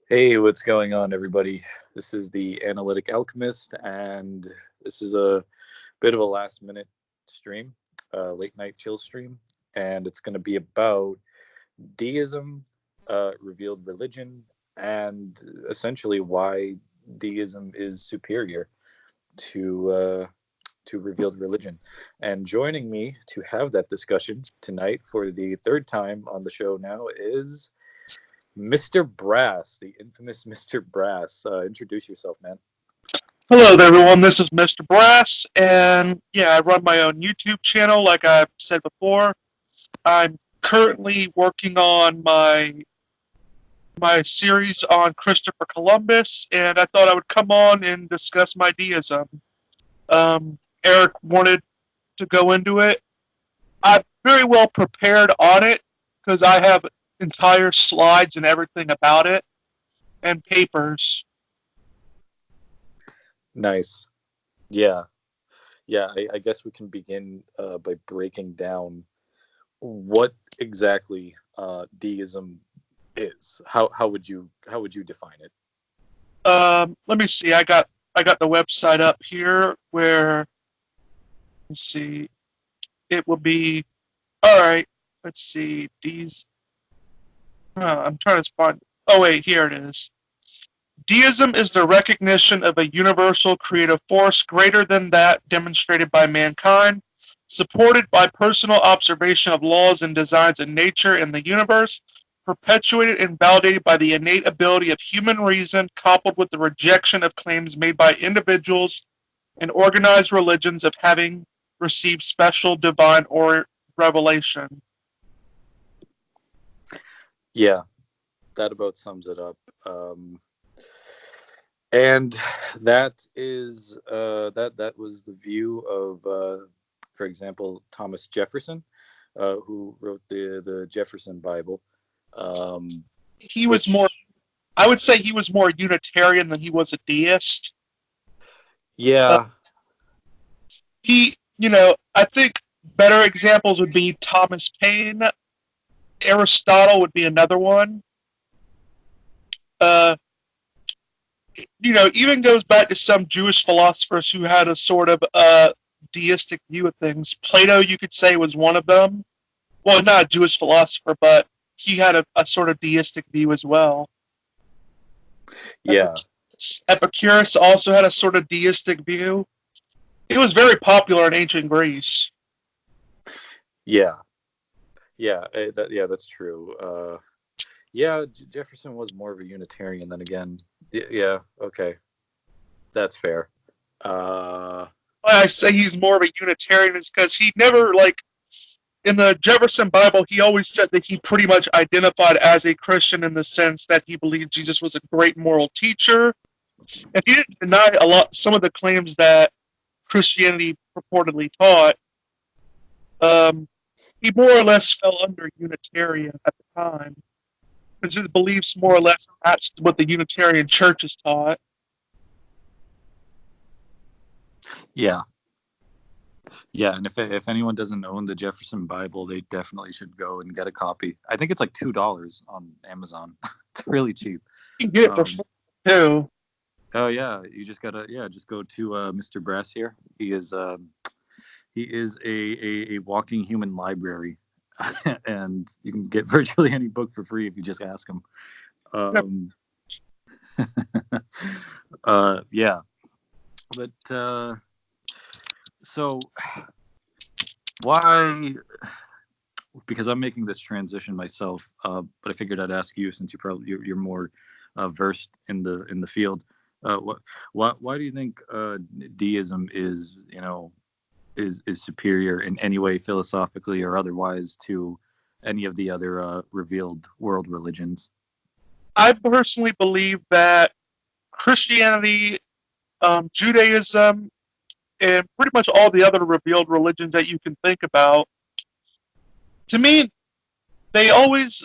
Hey, what's going on, everybody? This is the Analytic Alchemist, and this is a bit of a last minute stream, late night chill stream, and it's going to be about deism, revealed religion, and essentially why deism is superior to revealed religion. And joining me to have that discussion tonight for the third time on the show now is Mr. Brass, the infamous Mr. Brass. Introduce yourself, man. Hello there, everyone. This is Mr. Brass, and yeah, I run my own YouTube channel, like I've said before. I'm currently working on my series on Christopher Columbus, and I thought I would come on and discuss my deism. Eric wanted to go into it. I'm very well prepared on it because I have entire slides and everything about it and papers. Nice. Yeah. Yeah. I guess we can begin by breaking down what exactly deism is. How would you define it? Let me see. I got the website up here where let's see. It will be all right. Let's see. These. I'm trying to find. Oh wait, here it is. Deism is the recognition of a universal creative force greater than that demonstrated by mankind, supported by personal observation of laws and designs in nature and the universe, perpetuated and validated by the innate ability of human reason, coupled with the rejection of claims made by individuals and organized religions of having received special divine or revelation. Yeah, that about sums it up. And that was the view of, for example, Thomas Jefferson, who wrote the Jefferson Bible, um, He was more, which I would say he was more Unitarian than he was a deist. Uh, yeah, I think better examples would be Thomas Paine. Aristotle would be another one. Uh, even goes back to some Jewish philosophers who had a sort of deistic view of things. Plato, you could say, was one of them. Well, not a Jewish philosopher, but he had a sort of deistic view as well. yeah, Epicurus also had a sort of deistic view. It was very popular in ancient Greece. yeah, yeah, that's true. Yeah, Jefferson was more of a Unitarian. Then again, yeah, okay, that's fair. Uh, Why I say he's more of a Unitarian is because he never, like, in the Jefferson Bible, he always said that he pretty much identified as a Christian in the sense that he believed Jesus was a great moral teacher, and he didn't deny some of the claims that Christianity purportedly taught. Um, he more or less fell under Unitarian at the time, because his beliefs more or less matched what the Unitarian Church has taught. yeah, yeah, and if anyone doesn't own the Jefferson Bible, they definitely should go and get a copy. I think it's like $2 on Amazon. It's really cheap. You can get it for Um, free too. oh yeah, you just gotta just go to Mr. Brass here. He is a walking human library, and you can get virtually any book for free if you just ask him. Um, yeah, but so why? Because I'm making this transition myself, but I figured I'd ask you since you're more versed in the field. Why do you think deism is is superior in any way philosophically or otherwise to any of the other revealed world religions? I personally believe that Christianity, Judaism, and pretty much all the other revealed religions that you can think about, to me, they always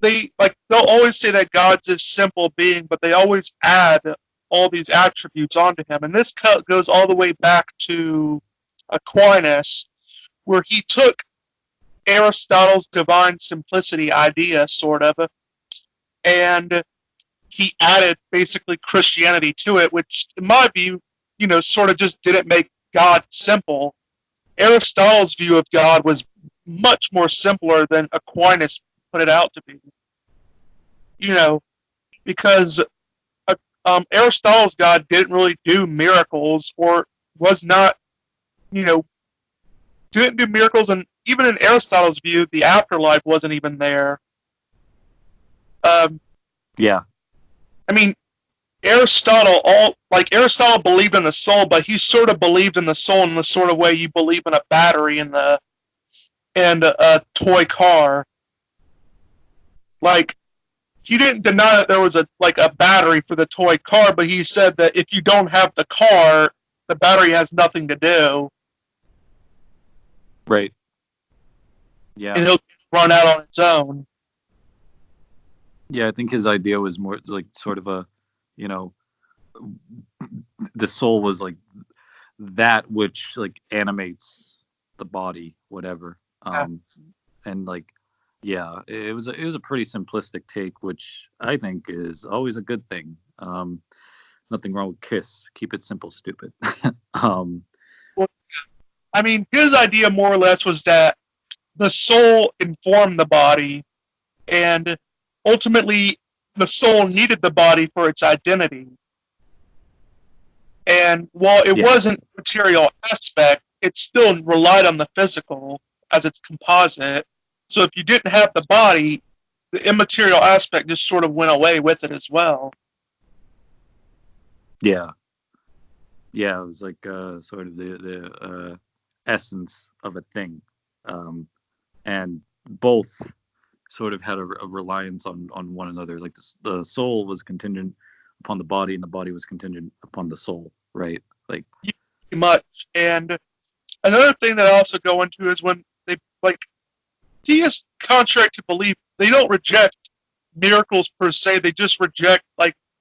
they'll always say that God's this simple being, but they always add all these attributes onto him. And this goes all the way back to Aquinas, where he took Aristotle's divine simplicity idea, sort of, and he added basically Christianity to it, which in my view, sort of just didn't make God simple. Aristotle's view of God was much more simpler than Aquinas put it out to be. Because Aristotle's God didn't really do miracles, or was not, didn't do miracles, and even in Aristotle's view, the afterlife wasn't even there. Yeah. I mean, Aristotle believed in the soul, but he sort of believed in the soul in the sort of way you believe in a battery and a toy car. Like, he didn't deny that there was a battery for the toy car, but he said that if you don't have the car, the battery has nothing to do. Right. Yeah. And it'll run out on its own. Yeah, I think his idea was more like sort of a, the soul was like that which like animates the body, whatever. And like, yeah, it was a pretty simplistic take, which I think is always a good thing. Nothing wrong with KISS. Keep it simple, stupid. Well, I mean, his idea more or less was that the soul informed the body, and ultimately the soul needed the body for its identity. And while it wasn't a material aspect, it still relied on the physical as its composite. So if you didn't have the body, the immaterial aspect just sort of went away with it as well. Yeah. Yeah, it was like sort of the essence of a thing. And both sort of had a reliance on one another. Like the soul was contingent upon the body, and the body was contingent upon the soul, right? Like, pretty much. And another thing that I also go into is when they deists, contrary to belief, they don't reject miracles per se. They just reject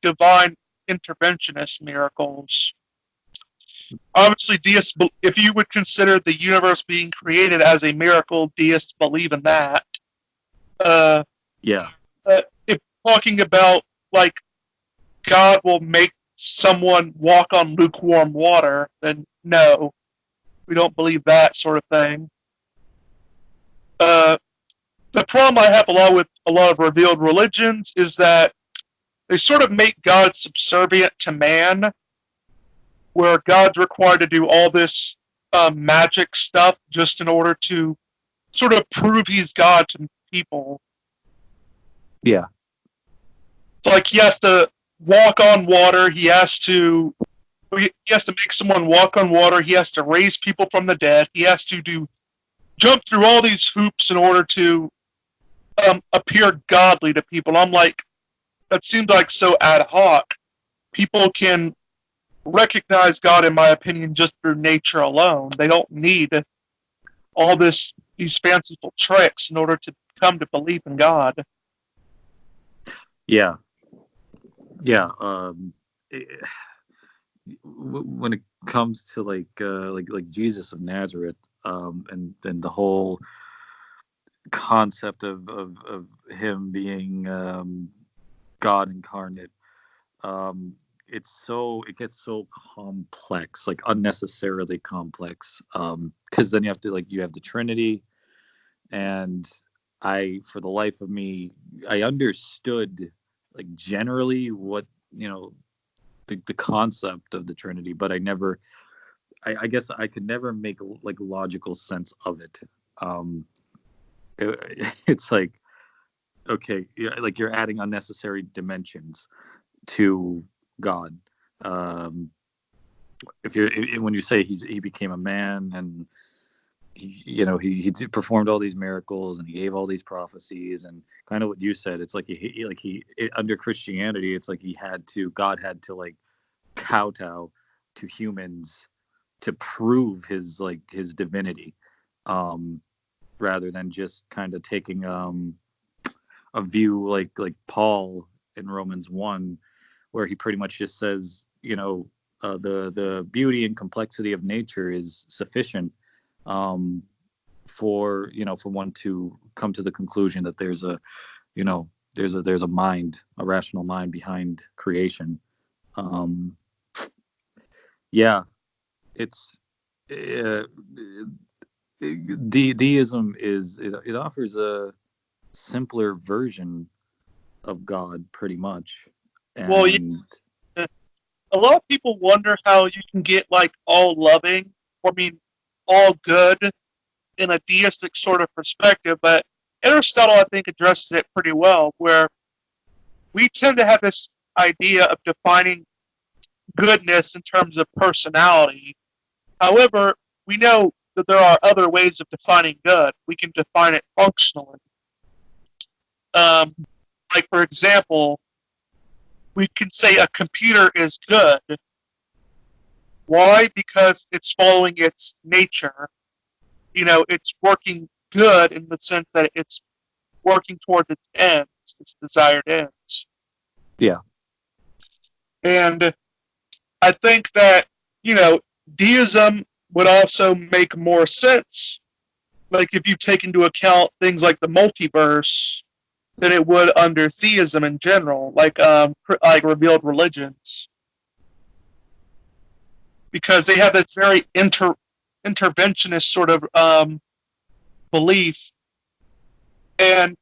divine interventionist miracles. Obviously, deists, if you would consider the universe being created as a miracle, deists believe in that. Yeah. If talking about God will make someone walk on lukewarm water, then no, we don't believe that sort of thing. The problem I have with a lot of revealed religions is that they sort of make God subservient to man, where God's required to do all this magic stuff just in order to sort of prove he's God to people. Yeah. It's like he has to walk on water, he has to make someone walk on water, he has to raise people from the dead, he has to jump through all these hoops in order to appear godly to people. I'm like, that seems like so ad hoc. People can recognize God, in my opinion, just through nature alone. They don't need all these fanciful tricks in order to come to believe in God. Yeah. Yeah. When it comes to like Jesus of Nazareth, and then the whole concept of him being God incarnate, it gets so complex, like unnecessarily complex, because then you have the Trinity, and for the life of me, I understood like generally what the concept of the Trinity, but I guess I could never make like logical sense of it. It's like, okay, like you're adding unnecessary dimensions to God. When you say he became a man, and he performed all these miracles, and he gave all these prophecies, and kind of what you said, it's like under Christianity, it's like God had to like kowtow to humans to prove his divinity, rather than just kind of taking a view like Paul in Romans 1, where he pretty much just says, the beauty and complexity of nature is sufficient, for one to come to the conclusion that there's a there's a mind, a rational mind behind creation. Um, yeah, it's uh, deism is it offers a simpler version of God, pretty much, Well, yeah, and a lot of people wonder how you can get like all loving, or I mean, all good in a deistic sort of perspective, but Aristotle, I think, addresses it pretty well, where we tend to have this idea of defining goodness in terms of personality. However, we know that there are other ways of defining good. We can define it functionally. Um, like, for example, we can say a computer is good. Why? Because it's following its nature. It's working good in the sense that it's working towards its ends, its desired ends. yeah, And I think that, deism would also make more sense, like if you take into account things like the multiverse, than it would under theism in general, like revealed religions, because they have this very interventionist sort of belief. And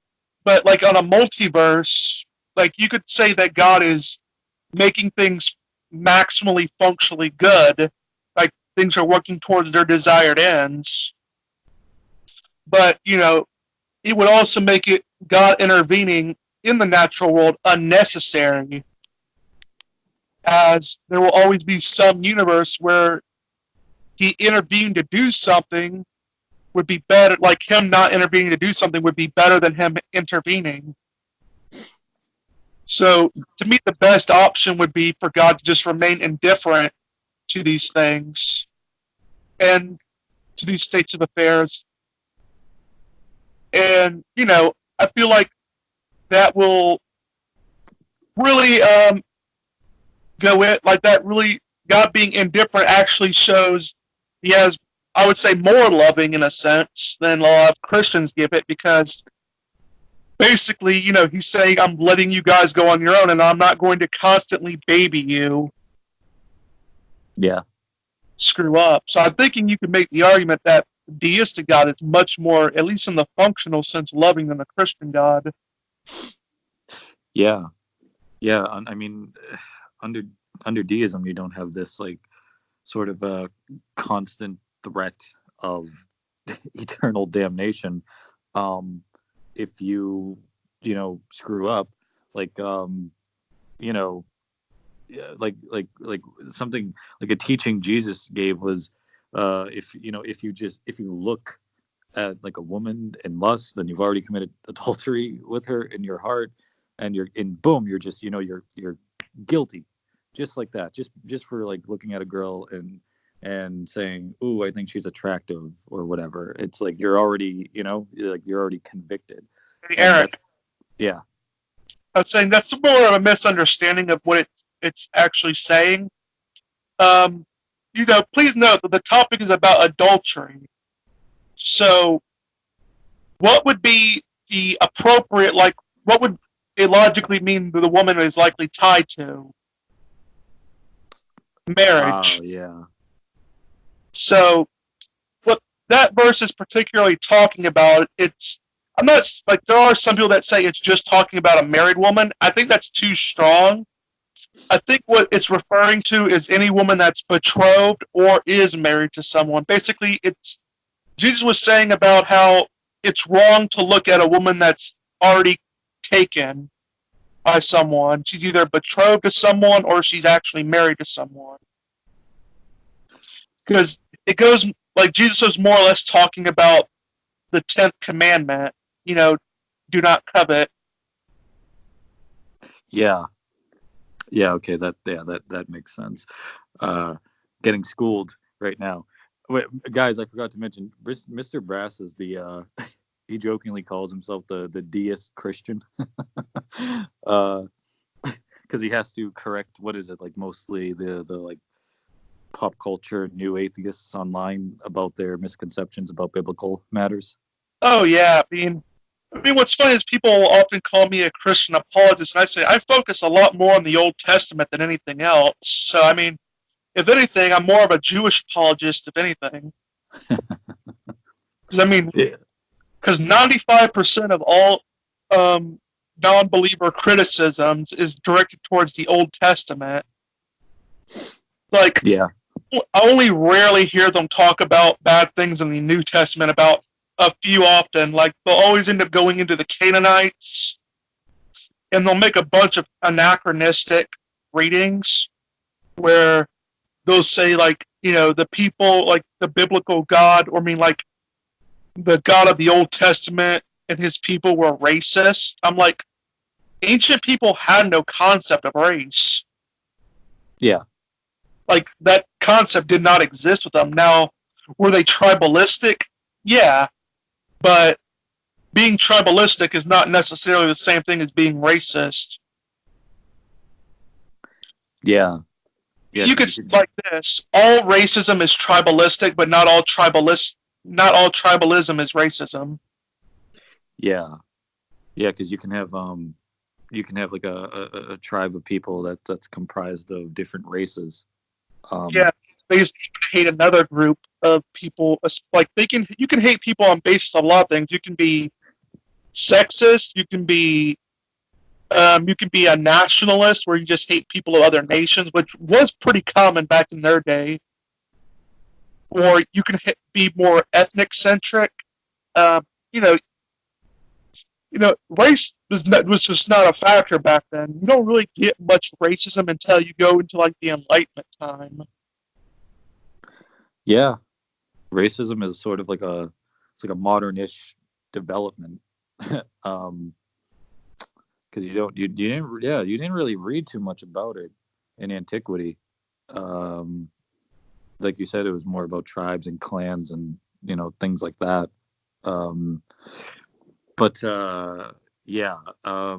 but like on a multiverse, like you could say that God is making things maximally functionally good, like things are working towards their desired ends. But it would also make it God intervening in the natural world unnecessary, as there will always be some universe where he intervened to do something would be better, like him not intervening to do something would be better than him intervening. So to me, the best option would be for God to just remain indifferent to these things and to these states of affairs. And, I feel like that will really go in, like that really, God being indifferent actually shows he has, I would say, more loving in a sense than a lot of Christians give it, because basically, he's saying, I'm letting you guys go on your own and I'm not going to constantly baby you, yeah, screw up. So I'm thinking you could make the argument that deistic God is much more, at least in the functional sense, loving than the Christian God. yeah, yeah. I mean, under under deism, you don't have this like sort of a constant threat of eternal damnation. Um, if you screw up, like you know like something like a teaching Jesus gave was if you look at like a woman in lust, then you've already committed adultery with her in your heart, and you're in boom, you're just you're guilty, just like that, just for like looking at a girl and saying, "Ooh, I think she's attractive" or whatever. It's like you're already like you're already convicted, Hey, and Eric, that's yeah. I was saying that's more of a misunderstanding of what it's actually saying. Um, please note that the topic is about adultery. So, what would be the appropriate, like, what would it logically mean that the woman is likely tied to? Oh Marriage. yeah. So, what that verse is particularly talking about, I'm not, like, there are some people that say it's just talking about a married woman. I think that's too strong. I think what it's referring to is any woman that's betrothed or is married to someone. Basically, Jesus was saying about how it's wrong to look at a woman that's already taken by someone. She's either betrothed to someone or she's actually married to someone. Because it goes, like, Jesus was more or less talking about the 10th commandment, you know, do not covet. Yeah. Yeah, okay, that makes sense. Uh, getting schooled right now. Wait, guys, I forgot to mention, Mr. Brass is the he jokingly calls himself the deist Christian, because he has to correct, what is it, like mostly the like pop culture new atheists online about their misconceptions about biblical matters. Oh, yeah, I mean, I mean, what's funny is people often call me a Christian apologist, and I say I focus a lot more on the Old Testament than anything else. So, I mean, if anything, I'm more of a Jewish apologist, if anything. Because I mean, Yeah. because 95% of all um, non-believer criticisms is directed towards the Old Testament. Like, Yeah. I only rarely hear them talk about bad things in the New Testament. About a few often, like they'll always end up going into the Canaanites, and they'll make a bunch of anachronistic readings where they'll say like, the people, like the biblical God, or I mean like the God of the Old Testament and his people were racist. I'm like, ancient people had no concept of race. Yeah. Like that concept did not exist with them. Now, were they tribalistic? Yeah, but being tribalistic is not necessarily the same thing as being racist. Yeah. Yeah. You could like this: all racism is tribalistic, but not all tribalism is racism. Yeah. Yeah. Because you can have like a tribe of people that's comprised of different races. Yeah, they just hate another group of people. Like you can hate people on basis of a lot of things. You can be sexist. You can be a nationalist, where you just hate people of other nations, which was pretty common back in their day. Or you can be more ethnic centric. Uh, you know, race was just not a factor back then. You don't really get much racism until you go into like the Enlightenment time. Yeah. Racism is sort of like it's like a modern-ish development. um because you didn't really read too much about it in antiquity. um like you said, it was more about tribes and clans and things like that. um but yeah. I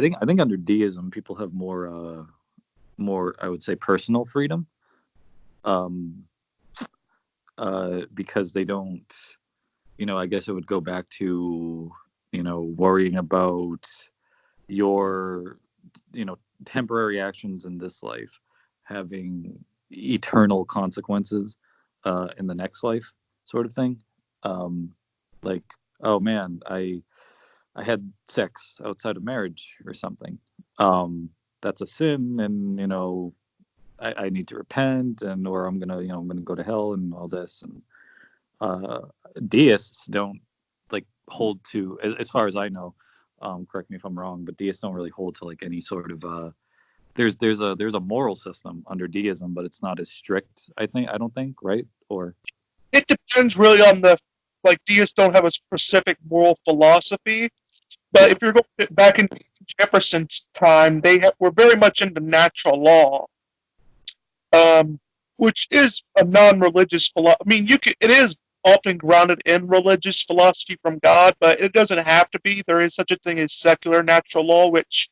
think I think under deism people have more, I would say, personal freedom. um because they don't, I guess it would go back to, worrying about your, temporary actions in this life having eternal consequences in the next life, sort of thing. Um, like, oh man, I had sex outside of marriage or something. Um, that's a sin, and I need to repent, and or I'm gonna go to hell and all this. And uh, deists don't like hold to, as far as I know. Correct me if I'm wrong, but deists don't really hold to like any sort of there's a moral system under deism, but it's not as strict. I don't think, right? Or It depends really on the, like, deists don't have a specific moral philosophy. But yeah, if you're going back in Jefferson's time, were very much into natural law, which is a non-religious philosophy. I mean, it is often grounded in religious philosophy from God, but it doesn't have to be. There is such a thing as secular natural law, which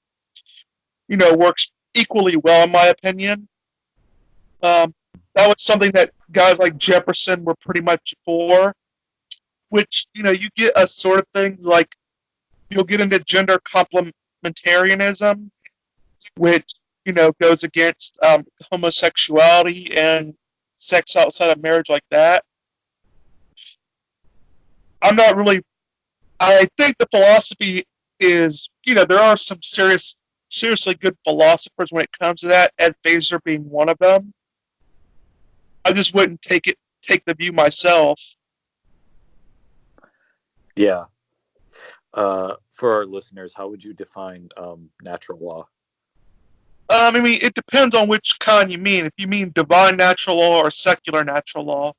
works equally well, in my opinion. That was something that guys like Jefferson were pretty much for. Which you get a sort of thing like you'll get into gender complementarianism, which goes against homosexuality and sex outside of marriage like that. I'm not really. I think the philosophy is, there are some seriously good philosophers when it comes to that. Ed Feser being one of them. I just wouldn't take the view myself. yeah. For our listeners, how would you define natural law? I mean, it depends on which kind you mean. If you mean divine natural law or secular natural law,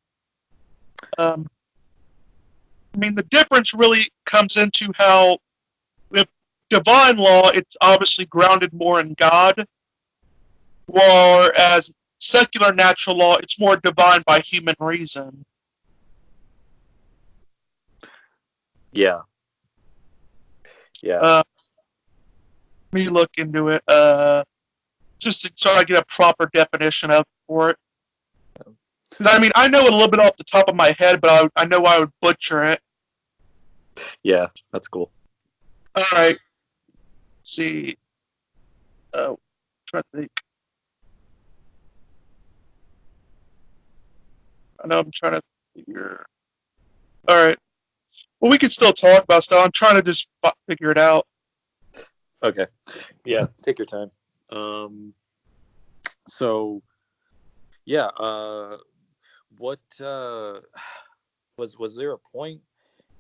um, I mean, the difference really comes into how, with divine law, it's obviously grounded more in God, whereas secular natural law, it's more divine by human reason. Yeah, yeah, Uh, Let me look into it, just so I get a proper definition for it. 'Cause, I mean, I know it a little bit off the top of my head, but I know I would butcher it. Yeah, that's cool. All right. Let's see. Oh, trying to think. I know I'm trying to figure. All right. Well, we can still talk about stuff. I'm trying to just figure it out. Okay. Yeah, take your time. Um, so yeah, what was there a point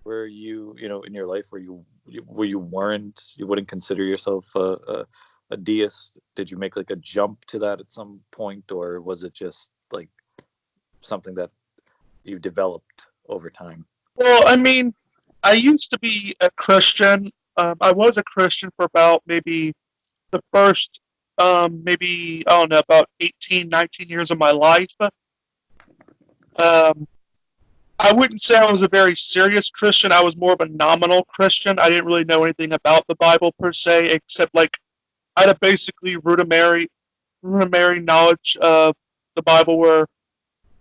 where you know in your life where you weren't you wouldn't consider yourself a deist? Did you make like a jump to that at some point, or was it just like something that you developed over time? Well, I mean, I used to be a Christian. I was a Christian for about maybe the first, maybe, I don't know, about 18, 19 years of my life. Um, I wouldn't say I was a very serious Christian. I was more of a nominal Christian. I didn't really know anything about the Bible per se, except like I had a basically rudimentary knowledge of the Bible where,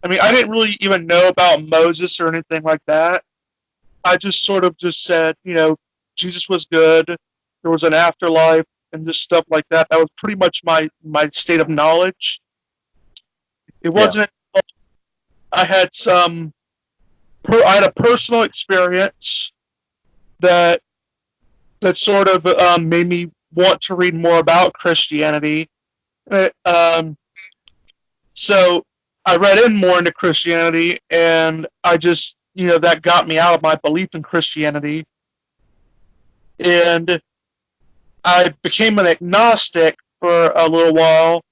I mean, I didn't really even know about Moses or anything like that. I just sort of just said, Jesus was good. There was an afterlife and just stuff like that. That was pretty much my state of knowledge. It Yeah, wasn't. I had some. I had a personal experience that sort of made me want to read more about Christianity. So I read in more into Christianity, and I just that got me out of my belief in Christianity, and I became an agnostic for a little while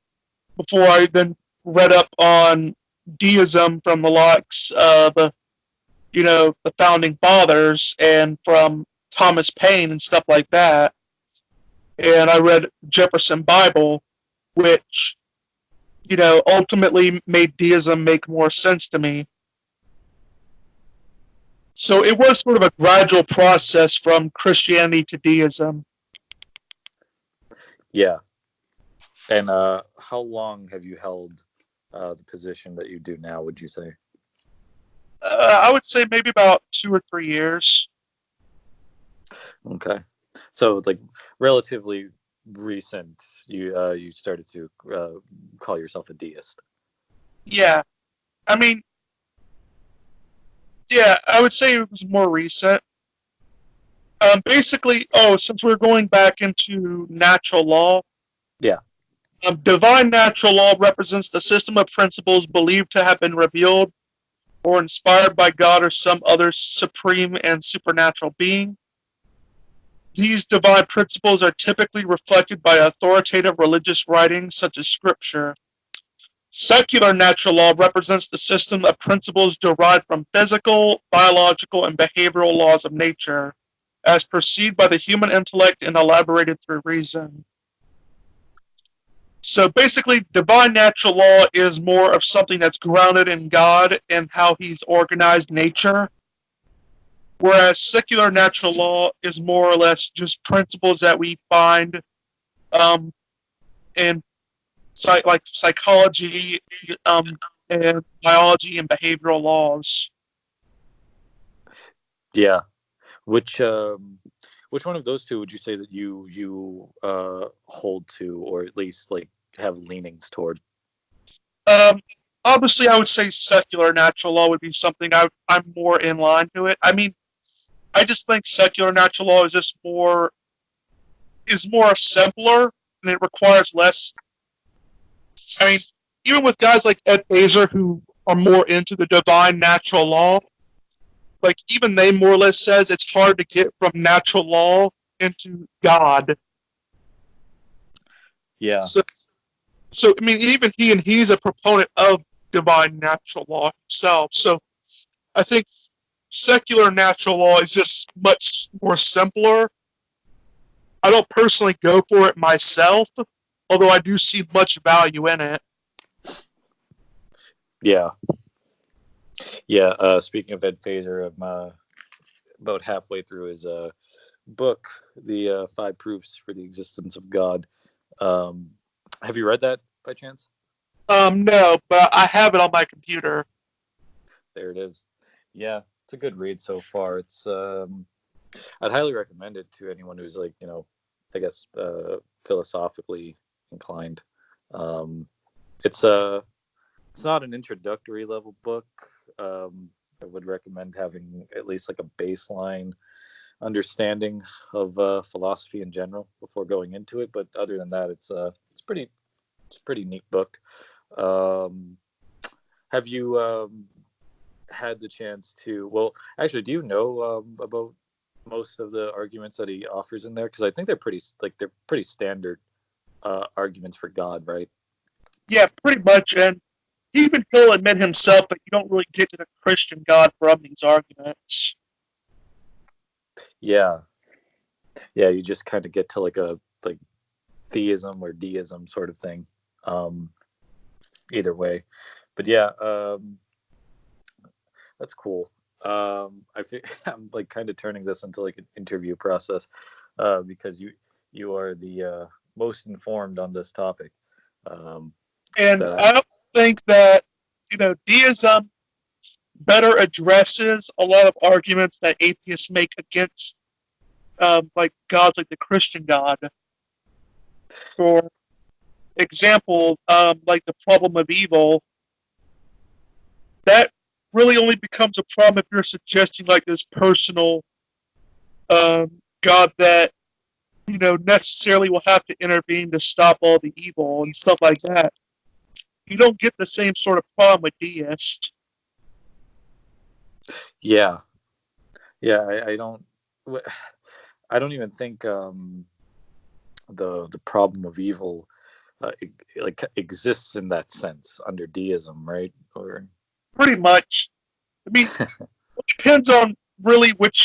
before I then read up on deism from the likes of the founding fathers and from Thomas Paine and stuff like that. And I read Jefferson Bible, which ultimately made deism make more sense to me. So it was sort of a gradual process from Christianity to deism. yeah. And how long have you held the position that you do now, would you say? I would say maybe about 2 or 3 years. Okay. So it's like relatively recent you started to call yourself a deist. Yeah, I mean, yeah, I would say it was more recent. Basically, since we're going back into natural law, Yeah. divine natural law represents the system of principles believed to have been revealed or inspired by God or some other supreme and supernatural being. These divine principles are typically reflected by authoritative religious writings such as scripture. Secular natural law represents the system of principles derived from physical, biological, and behavioral laws of nature, as perceived by the human intellect and elaborated through reason. So basically, divine natural law is more of something that's grounded in God and how He's organized nature, whereas secular natural law is more or less just principles that we find um, in like psychology um, and biology and behavioral laws. Yeah. Which which one of those two would you say that you hold to, or at least like have leanings toward? Um, Obviously, I would say secular natural law would be something I'm more in line to it. I mean, I just think secular natural law is just more simpler and it requires less. I mean, even with guys like Ed Baser who are more into the divine natural law, like even they more or less says it's hard to get from natural law into God. Yeah. So, so I mean, even he's a proponent of divine natural law himself. So I think secular natural law is just much more simpler. I don't personally go for it myself, although I do see much value in it. Yeah. Yeah. Speaking of Ed Fazer, I'm about halfway through his book, The Five Proofs for the Existence of God. Um, have you read that by chance? No, but I have it on my computer. There it is. Yeah, it's a good read so far. It's I'd highly recommend it to anyone who's like, I guess philosophically inclined. Um, it's it's not an introductory level book. I would recommend having at least like a baseline understanding of philosophy in general before going into it. But other than that, it's a pretty neat book. Um, have you had the chance to? Well, actually, do you know about most of the arguments that he offers in there? Because I think they're pretty standard arguments for God, right? Yeah, pretty much. And even he'll admit himself that you don't really get to the Christian God from these arguments. Yeah, yeah. You just kind of get to like theism or deism sort of thing. Um, Either way, but yeah, that's cool. I'm like kind of turning this into like an interview process because you are the most informed on this topic. Um, And that I I don't think that, deism better addresses a lot of arguments that atheists make against, like gods like the Christian God. For example, like the problem of evil, that really only becomes a problem if you're suggesting like this personal God that necessarily will have to intervene to stop all the evil and stuff like that. You don't get the same sort of problem with deists. yeah, yeah. I don't even think the problem of evil like exists in that sense under deism, right? Or Pretty much. I mean, it depends on really what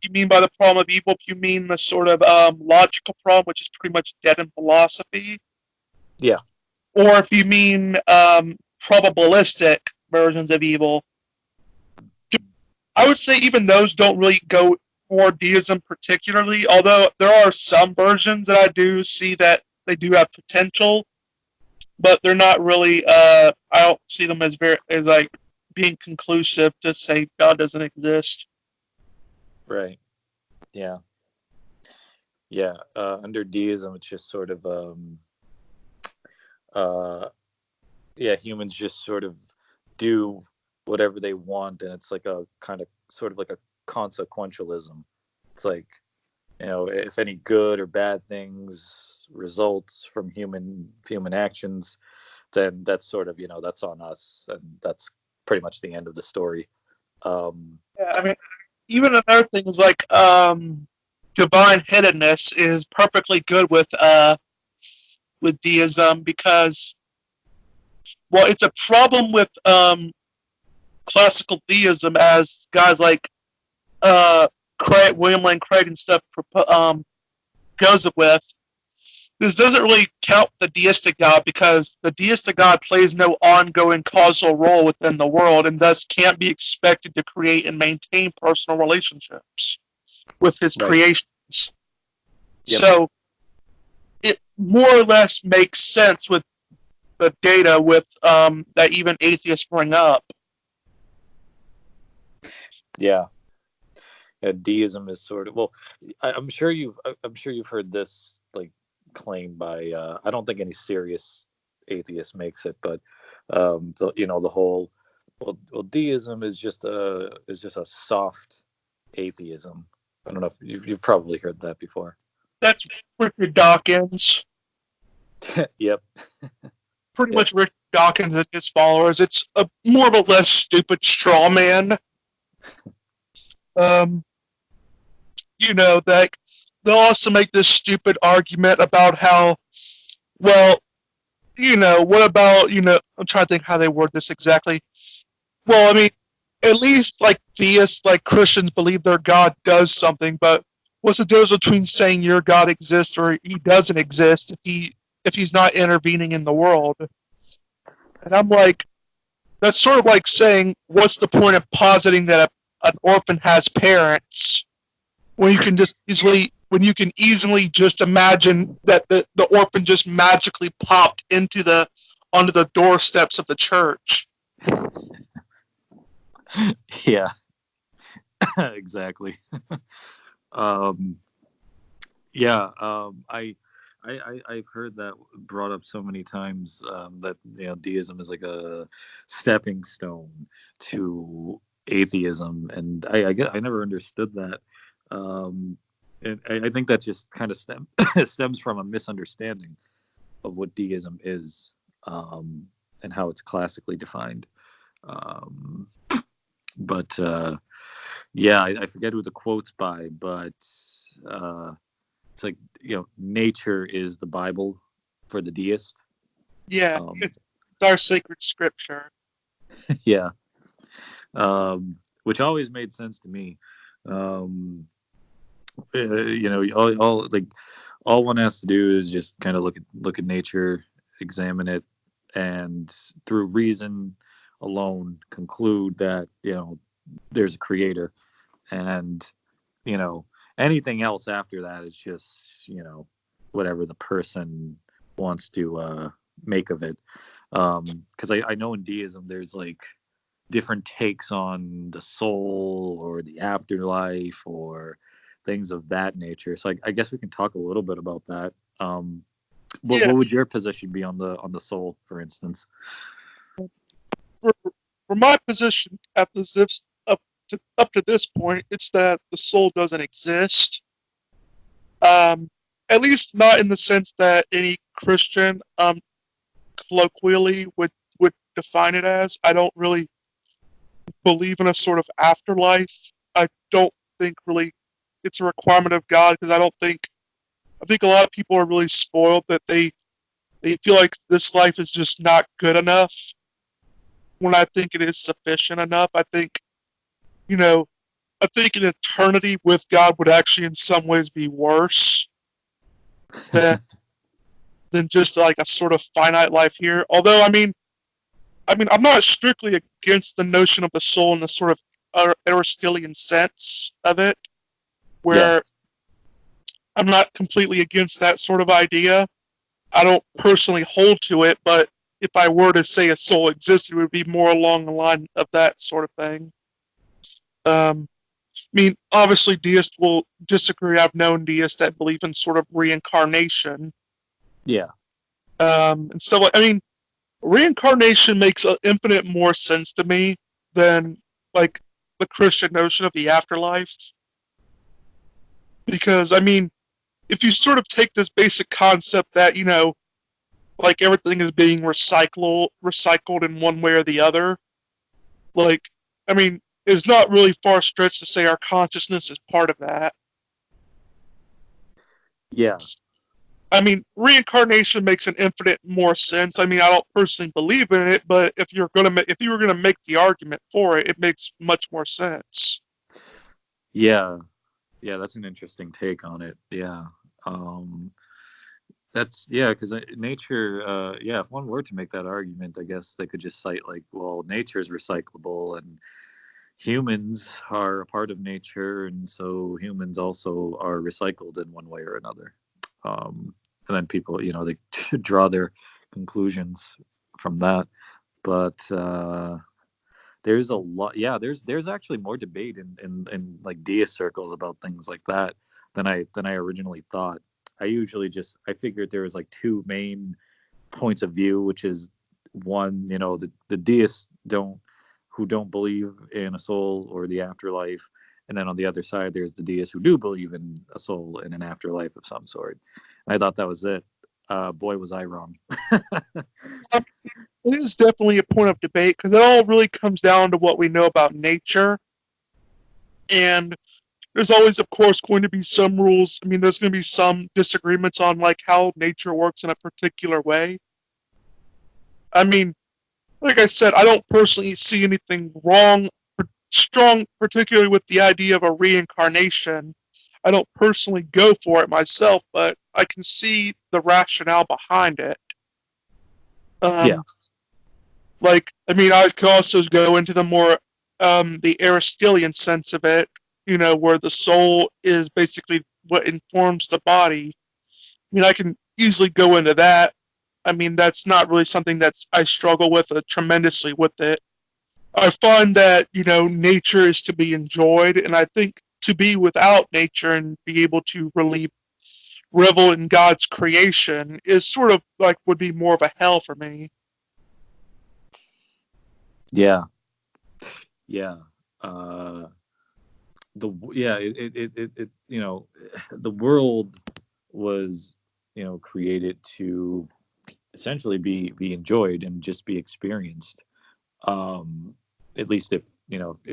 you mean by the problem of evil. If you mean the sort of logical problem, which is pretty much dead in philosophy, yeah, or if you mean probabilistic versions of evil, I would say even those don't really go for deism particularly, although there are some versions that I do see that they do have potential, but they're not really, I don't see them as very, as like being conclusive to say God doesn't exist. right. Yeah, yeah. Under deism, it's just sort of uh, yeah, humans just sort of do whatever they want, and it's like a kind of sort of like a consequentialism. It's like, if any good or bad things results from human actions, then that's sort of, that's on us, and that's pretty much the end of the story. um Yeah, I mean, even another thing is like divine hiddenness is perfectly good with deism because, well, it's a problem with classical theism, as guys like William Lane Craig and stuff goes with. This doesn't really count the deistic God because the deistic God plays no ongoing causal role within the world and thus can't be expected to create and maintain personal relationships with his right. creations. Yep. So it more or less makes sense with the data with that even atheists bring up. Yeah. Yeah, deism is sort of, well, I'm sure you've heard this like claim by I don't think any serious atheist makes it, but the whole, well, deism is just a soft atheism. I don't know if you've probably heard that before. That's Richard Dawkins. Yep. Pretty Yep. much Richard Dawkins and his followers. It's a more or less stupid straw man. Um, that they'll also make this stupid argument about how, well, what about, I'm trying to think how they word this exactly. Well, I mean, at least like theists, like Christians, believe their God does something, but what's the difference between saying your God exists or he doesn't exist if he's not intervening in the world? And I'm like, that's sort of like saying, what's the point of positing that an orphan has parents when you can easily just imagine that the orphan just magically popped into the onto the doorsteps of the church. Yeah, exactly. um, yeah, I've heard that brought up so many times, that deism is like a stepping stone to atheism, and I never understood that. Um, and I think that just kind of stems from a misunderstanding of what deism is, um, and how it's classically defined. Um, but yeah, I forget who the quote's by, but it's like, nature is the Bible for the deist. Yeah, Um, it's our sacred scripture. yeah, which always made sense to me. Um, all like all one has to do is just kind of look at nature, examine it, and through reason alone conclude that there's a creator, and you know anything else after that is just whatever the person wants to make of it. Because I know in deism there's like different takes on the soul or the afterlife or things of that nature. So I guess we can talk a little bit about that. What Yeah, would your position be on the soul, for instance? for, for my position at this up to this point, it's that the soul doesn't exist. Um, at least not in the sense that any Christian colloquially would define it as. I don't really believe in a sort of afterlife. I don't think really it's a requirement of God because I think a lot of people are really spoiled that they feel like this life is just not good enough when I think it is sufficient enough. You know, I think an eternity with God would actually in some ways be worse than than just like a sort of finite life here. Although I'm not strictly against the notion of the soul in the sort of Aristotelian sense of it, Yeah, where I'm not completely against that sort of idea. I don't personally hold to it, but if I were to say a soul existed, it would be more along the line of that sort of thing. Obviously, deists will disagree. I've known deists that believe in sort of reincarnation. yeah, And so, reincarnation makes infinite more sense to me than like the Christian notion of the afterlife. Because if you sort of take this basic concept that like everything is being recycled in one way or the other, like it's not really far stretched to say our consciousness is part of that. yeah, Reincarnation makes an infinite more sense. I don't personally believe in it, but if you were gonna make the argument for it, it makes much more sense. yeah, yeah. That's an interesting take on it. Yeah. Um, That's yeah, because nature. Yeah, if one were to make that argument, I guess they could just cite like, well, nature is recyclable, and humans are a part of nature, and so humans also are recycled in one way or another. And then people, they draw their conclusions from that. But there's a lot. Yeah, there's actually more debate in like deist circles about things like that than I originally thought. I figured there was like two main points of view, which is one, the deists who don't believe in a soul or the afterlife, and then on the other side there's the deists who do believe in a soul and an afterlife of some sort. And I thought that was it. Boy, was I wrong. It is definitely a point of debate because it all really comes down to what we know about nature, and there's always, of course, going to be some rules. There's going to be some disagreements on like how nature works in a particular way. I mean, like I said, I don't personally see anything wrong, strong, particularly with the idea of a reincarnation. I don't personally go for it myself, but I can see the rationale behind it. Yeah, Um, I could also go into the more the Aristotelian sense of it, where the soul is basically what informs the body. I can easily go into that. I mean, that's not really something that's I struggle with tremendously with it. I find that, nature is to be enjoyed, and I think to be without nature and be able to really revel in God's creation is sort of like would be more of a hell for me. Yeah, yeah. Uh, it the world was created to essentially be enjoyed and just be experienced. Um, at least if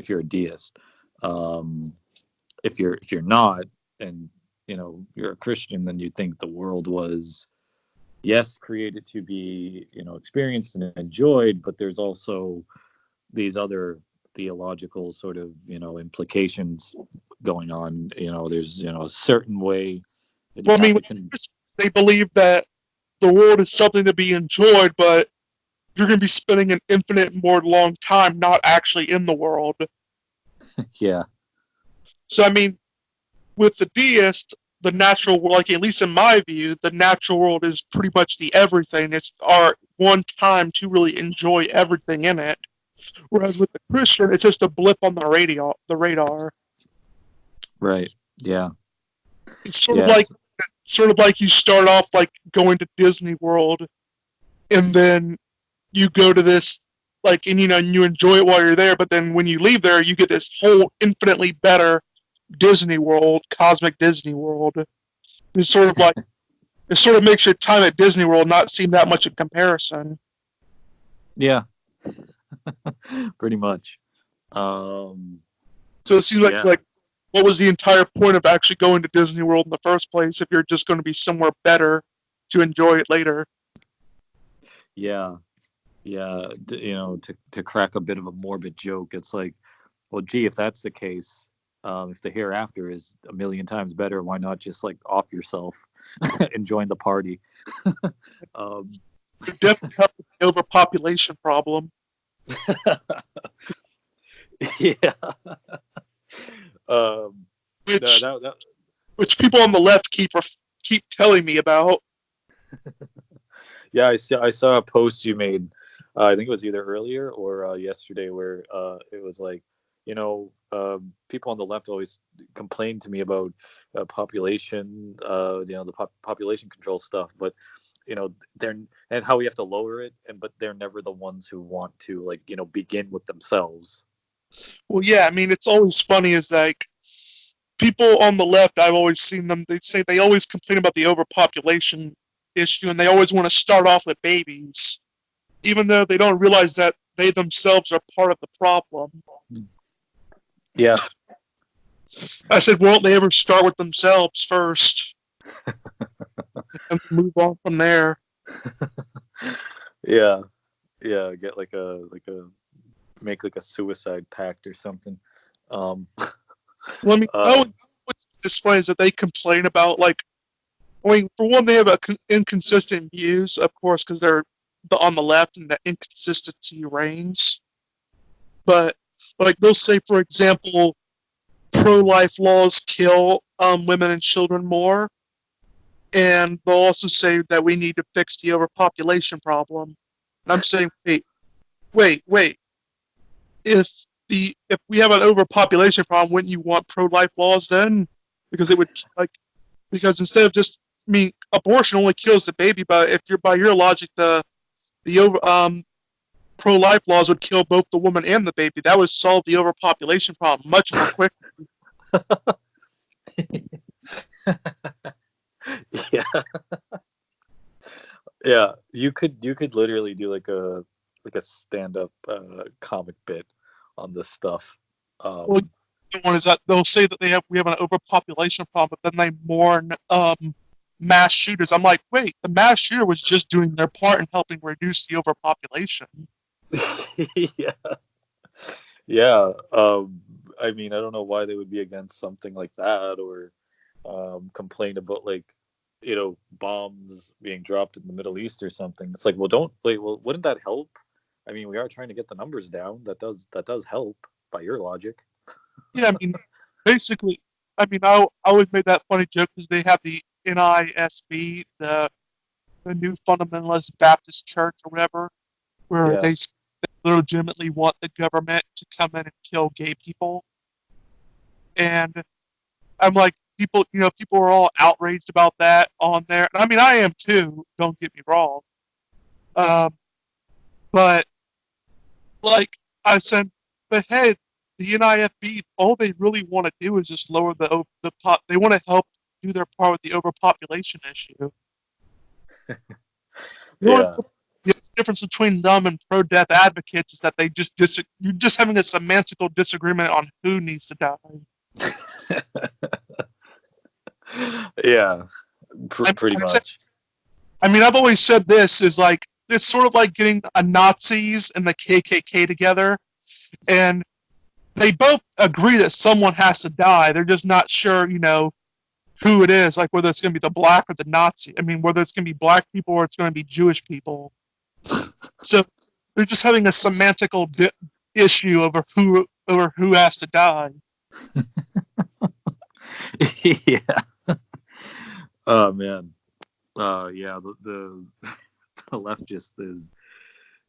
you're a deist. Um, if you're not, and you're a Christian, then you think the world was, yes, created to be experienced and enjoyed, but there's also these other theological sort of implications going on. There's a certain way that you Well, I have mean, to they believe that the world is something to be enjoyed, but you're going to be spending an infinite more long time not actually in the world. yeah. So, I mean, with the deist, the natural world, like at least in my view, the natural world is pretty much the everything. It's our one time to really enjoy everything in it. Whereas with the Christian, it's just a blip on the radio, the radar. Right. Yeah. It's Yes. sort of like you start off like going to Disney World, and then you go to this like, and and you enjoy it while you're there, but then when you leave there, you get this whole infinitely better Disney World, cosmic Disney World. It's sort of like it sort of makes your time at Disney World not seem that much in comparison. Yeah. Pretty much. um So it seems yeah. like what was the entire point of actually going to Disney World in the first place if you're just going to be somewhere better to enjoy it later? Yeah. Yeah. To crack a bit of a morbid joke, it's like, well, gee, if that's the case, if the hereafter is a million times better, why not just like off yourself and join the party? um, You definitely have the overpopulation problem, yeah. um, no, which that which people on the left keep telling me about. yeah, I saw a post you made. I think it was either earlier or yesterday, where it was like, people on the left always complain to me about population, the population control stuff, but they're, and how we have to lower it, and but they're never the ones who want to, like, begin with themselves. Well, yeah, I mean, it's always funny is like people on the left, I've always seen them, they say they always complain about the overpopulation issue and they always want to start off with babies, even though they don't realize that they themselves are part of the problem. Yeah. I said, won't they ever start with themselves first and move on from there? Yeah. Yeah. Get like a make like a suicide pact or something. um Let me know um what's this funny is that they complain about, like, I mean, for one, they have inconsistent views, of course, because they're on the left and that inconsistency reigns. But, like, they'll say, for example, pro-life laws kill women and children more, and they'll also say that we need to fix the overpopulation problem. And I'm saying, wait. If if we have an overpopulation problem, wouldn't you want pro-life laws then? Because it would, like, because instead of just, I mean, abortion only kills the baby, but if you're by your logic, the over pro-life laws would kill both the woman and the baby. That would solve the overpopulation problem much more quick. yeah. Yeah, you could literally do like a stand-up comic bit on this stuff. Well, um the one is that they'll say that we have an overpopulation problem, but then they mourn mass shooters. I'm like, wait, the mass shooter was just doing their part in helping reduce the overpopulation. yeah. Yeah. I mean, I don't know why they would be against something like that, or complain about, like, bombs being dropped in the Middle East or something. It's like, well, don't, like, well, wouldn't that help? I mean, we are trying to get the numbers down. That does help by your logic. Yeah, I mean, basically, I mean, I always made that funny joke because they have the NISB, the the new fundamentalist Baptist church or whatever, where Yeah. they legitimately want the government to come in and kill gay people. And I'm like, people are all outraged about that on there. And I mean, I am too. Don't get me wrong. Um, but like I said, but hey, the NIFB, all they really want to do is just lower the pop. They want to help do their part with the overpopulation issue. Yeah. The difference between them and pro-death advocates is that you're just having a semantical disagreement on who needs to die. Yeah. I, Pretty I said, much. I mean, I've always said this is like it's sort of like getting a Nazis and the KKK together, and they both agree that someone has to die. They're just not sure, who it is, like whether it's going to be the black or the Nazi. I mean, whether it's going to be black people or it's going to be Jewish people. So they're just having a semantical issue over who has to die. Yeah. Oh man. Yeah. The left just is.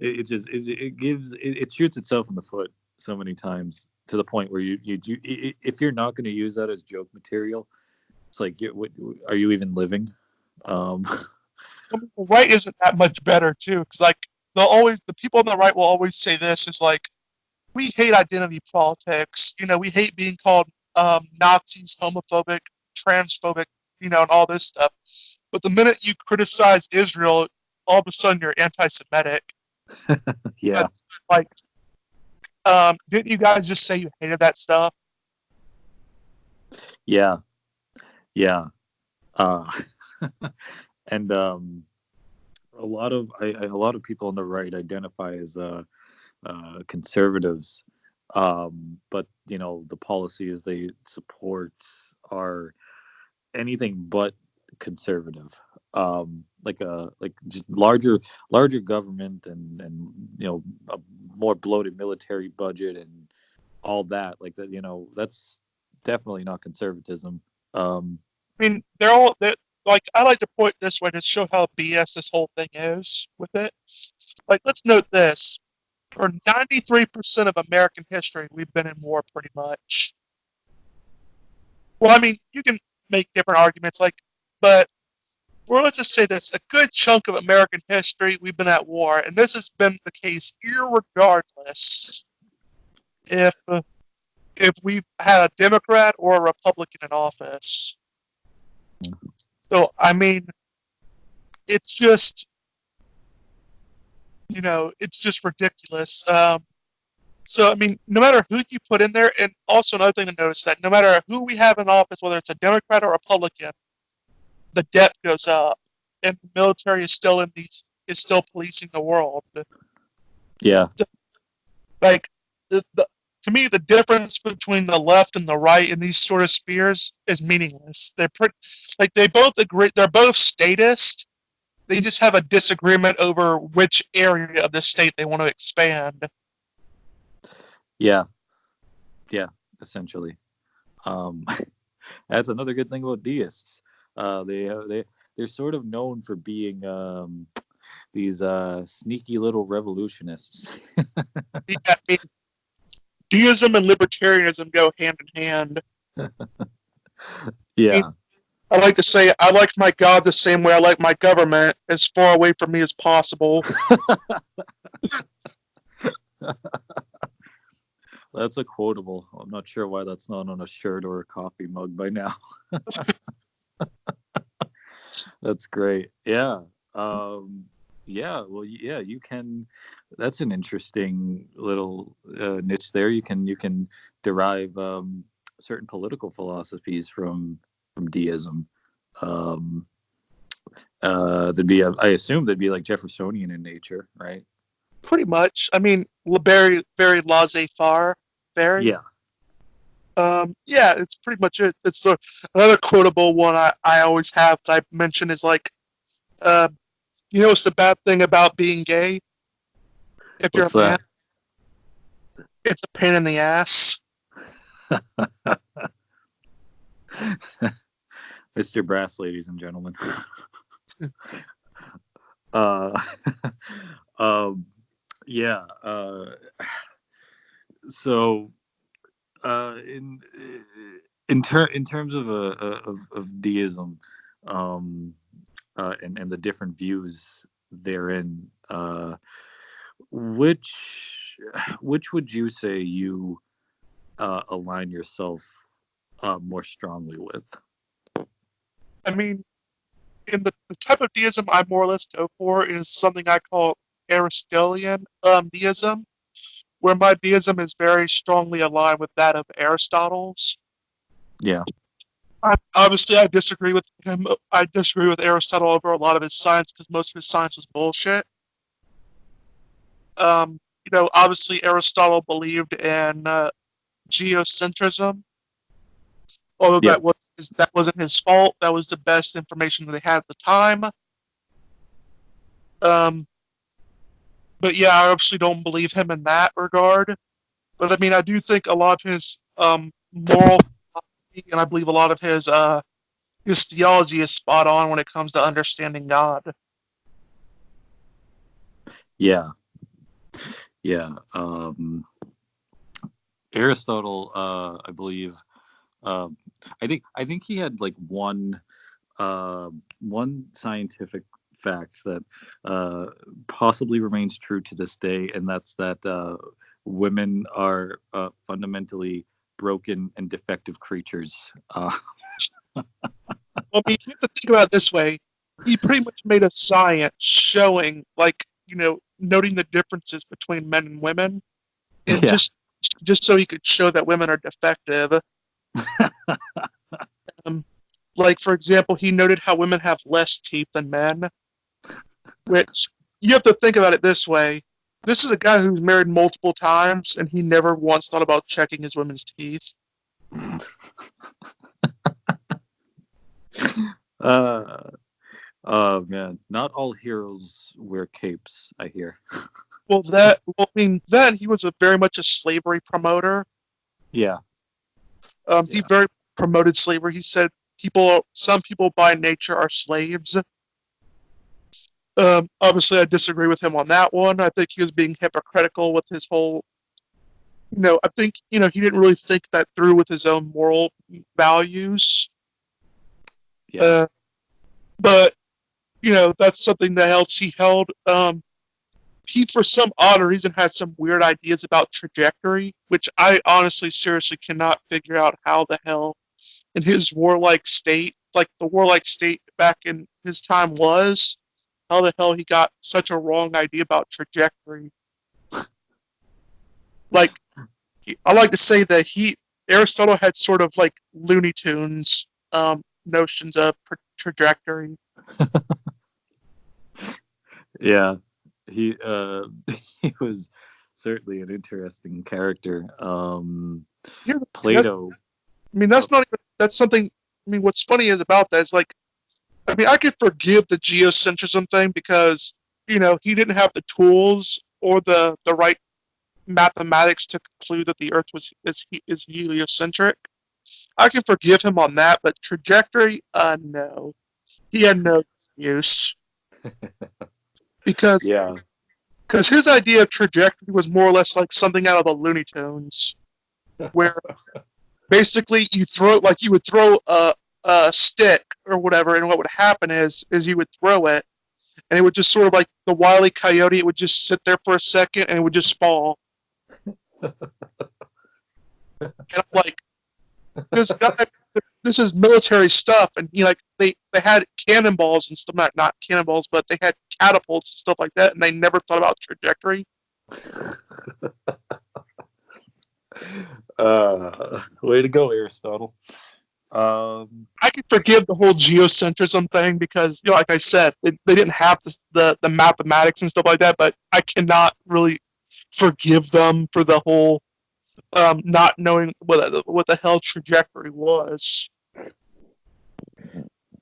It just it gives it shoots itself in the foot so many times to the point where if you're not going to use that as joke material, it's like what, are you even living? Um, The right isn't that much better too, because like the people on the right will always say this is like we hate identity politics. We hate being called Nazis, homophobic, transphobic, and all this stuff. But the minute you criticize Israel, all of a sudden you're anti-Semitic. yeah. Like, didn't you guys just say you hated that stuff? Yeah. Yeah. Uh, and a lot of people on the right identify as conservatives, but the policies they support are anything but conservative. Like just larger government and a more bloated military budget and all that. Like that, that's definitely not conservatism. Um, I mean, they're like I like to point this way to show how BS this whole thing is with it. Like, let's note this: for 93% of American history, we've been in war pretty much. Well, I mean, you can make different arguments, but well, let's just say this: a good chunk of American history, we've been at war, and this has been the case irregardless if if we've had a Democrat or a Republican in office. So, I mean, it's just it's just ridiculous. So, I mean, no matter who you put in there, and also another thing to notice that no matter who we have in office, whether it's a Democrat or Republican, the debt goes up, and the military is still policing the world. yeah. Like to me, the difference between the left and the right in these sort of spheres is meaningless. They're pretty, like they both agree. They're both statist. They just have a disagreement over which area of the state they want to expand. Yeah. Yeah. Essentially. Um, that's another good thing about deists. They're sort of known for being these sneaky little revolutionists. Yeah, I mean, deism and libertarianism go hand in hand. I mean, Yeah. I like to say I like my God the same way I like my government, as far away from me as possible. That's a quotable. I'm not sure why that's not on a shirt or a coffee mug by now. That's great. Yeah. Yeah. Well, yeah, you can. That's an interesting little niche there. You can derive certain political philosophies from deism. Um, I assume they'd be like Jeffersonian in nature, right? Pretty much. I mean, very laissez-faire. Very. Yeah. Yeah, it's pretty much it. It's another quotable one I always have that I mention is like, uh, what's the bad thing about being gay? If you're What's a man, that? it's a pain in the ass. Mr. Brass, ladies and gentlemen. Uh, um, yeah. So in in terms of of deism, um, and the different views therein, which which would you say you align yourself more strongly with? I mean, in the type of deism I more or less go for is something I call Aristotelian deism, where my deism is very strongly aligned with that of Aristotle's. Yeah. Obviously, I disagree with him. I disagree with Aristotle over a lot of his science because most of his science was bullshit. Obviously, Aristotle believed in geocentrism, although Yeah. that wasn't his fault. That was the best information that they had at the time. Um, but yeah, I obviously don't believe him in that regard. But I mean, I do think a lot of his moral philosophy, and I believe a lot of his theology is spot on when it comes to understanding God. Yeah. Yeah. Aristotle, I believe, um, I think he had like one scientific fact that uh, possibly remains true to this day, and that's that women are fundamentally broken and defective creatures. Well, I mean, you have to think about it this way. He pretty much made a science showing, like, noting the differences between men and women, and Yeah. just so he could show that women are defective. Um, like, for example, he noted how women have less teeth than men, which you have to think about it this way. This is a guy who's married multiple times, and he never once thought about checking his women's teeth. uh, oh man, not all heroes wear capes, I hear. I mean, then he was very much a slavery promoter. Yeah. He Yeah. very promoted slavery. He said some people by nature are slaves. Obviously, I disagree with him on that one. I think he was being hypocritical with his whole. I think he didn't really think that through with his own moral values. Yeah. Uh, but that's something that else he held. He, for some odd reason, had some weird ideas about trajectory, which I honestly, seriously cannot figure out how the hell in his warlike state, like the warlike state back in his time was, how the hell he got such a wrong idea about trajectory. Like, I like to say that Aristotle had sort of like Looney Tunes notions of trajectory. Yeah. He he was certainly an interesting character. Here's the thing, Plato. Oh, that's not even, that's something. I mean, what's funny is about that is like, I mean, I could forgive the geocentrism thing because he didn't have the tools or the right mathematics to conclude that the Earth is heliocentric. I can forgive him on that, but trajectory, no, he had no excuse because yeah. his idea of trajectory was more or less like something out of the Looney Tunes, where basically you would throw a stick or whatever, and what would happen is you would throw it, and it would just sort of like the Wile E. Coyote. It would just sit there for a second, and it would just fall. And I'm like, this guy, this is military stuff, and like they had cannonballs and stuff, not cannonballs, but they had catapults and stuff like that, and they never thought about trajectory. Way to go, Aristotle. I can forgive the whole geocentrism thing because, like I said, they didn't have the mathematics and stuff like that. But I cannot really forgive them for the whole not knowing what the hell trajectory was.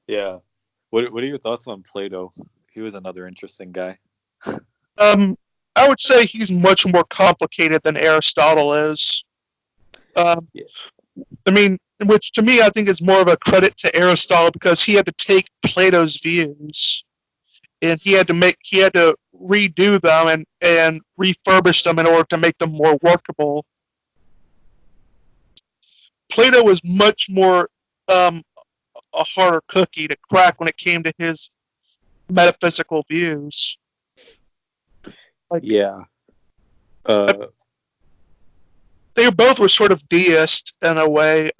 Yeah. What are your thoughts on Plato? He was another interesting guy. Um, I would say he's much more complicated than Aristotle is. Um, Yeah. I mean, which to me I think is more of a credit to Aristotle because he had to take Plato's views and he had to redo them and refurbish them in order to make them more workable. Plato was much more um, a harder cookie to crack when it came to his metaphysical views. Like, Yeah. Uh, they both were sort of deist in a way,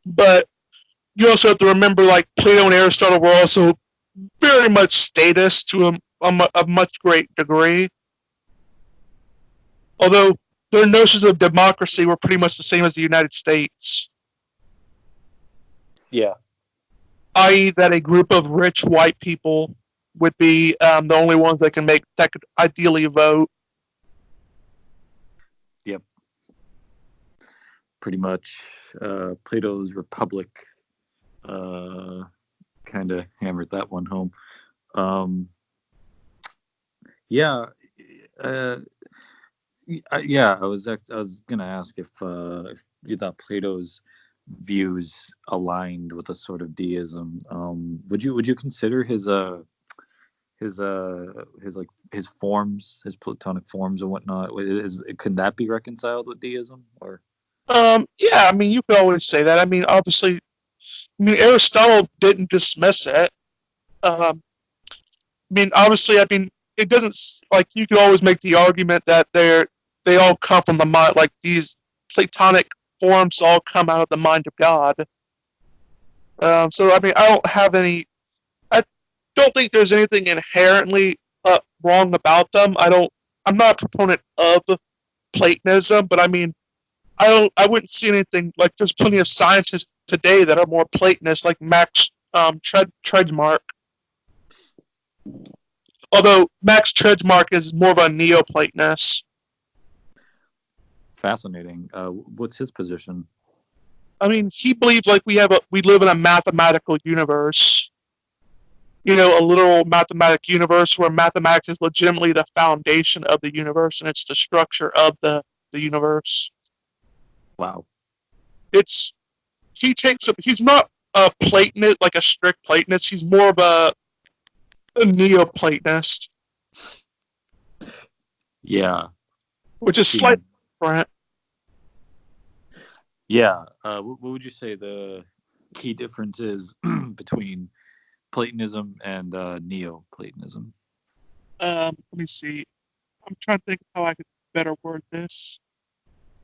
but you also have to remember, like, Plato and Aristotle were also very much statist to a much great degree. Although their notions of democracy were pretty much the same as the United States, yeah. i.e., that a group of rich white people would be the only ones that could ideally vote. Yep. Pretty much. Plato's Republic kind of hammered that one home. Yeah. Uh, yeah. I was gonna ask if you thought Plato's views aligned with a sort of deism. Would you consider his like his forms, his Platonic forms and whatnot? Can that be reconciled with deism or? Yeah, I mean, you could always say that. I mean, obviously, Aristotle didn't dismiss it. I mean, it doesn't, like, you could always make the argument that they all come from the mind, like these Platonic forms all come out of the mind of God. So I mean, I don't think there's anything inherently wrong about them. I'm not a proponent of Platonism, but I mean, I wouldn't see anything, like, there's plenty of scientists today that are more Platonist, like Max Treadmark. Although Max Treadmark is more of a Neoplatonist. Fascinating. What's his position? I mean, he believes, like, we live in a mathematical universe. A literal mathematic universe where mathematics is legitimately the foundation of the universe, and it's the structure of the universe. Wow. It's he's not a Platonist, like a strict Platonist. He's more of a Neoplatonist, Yeah. which is slightly different. Yeah. What would you say the key difference is between Platonism and Neoplatonism? Let me see. I'm trying to think of how I could better word this.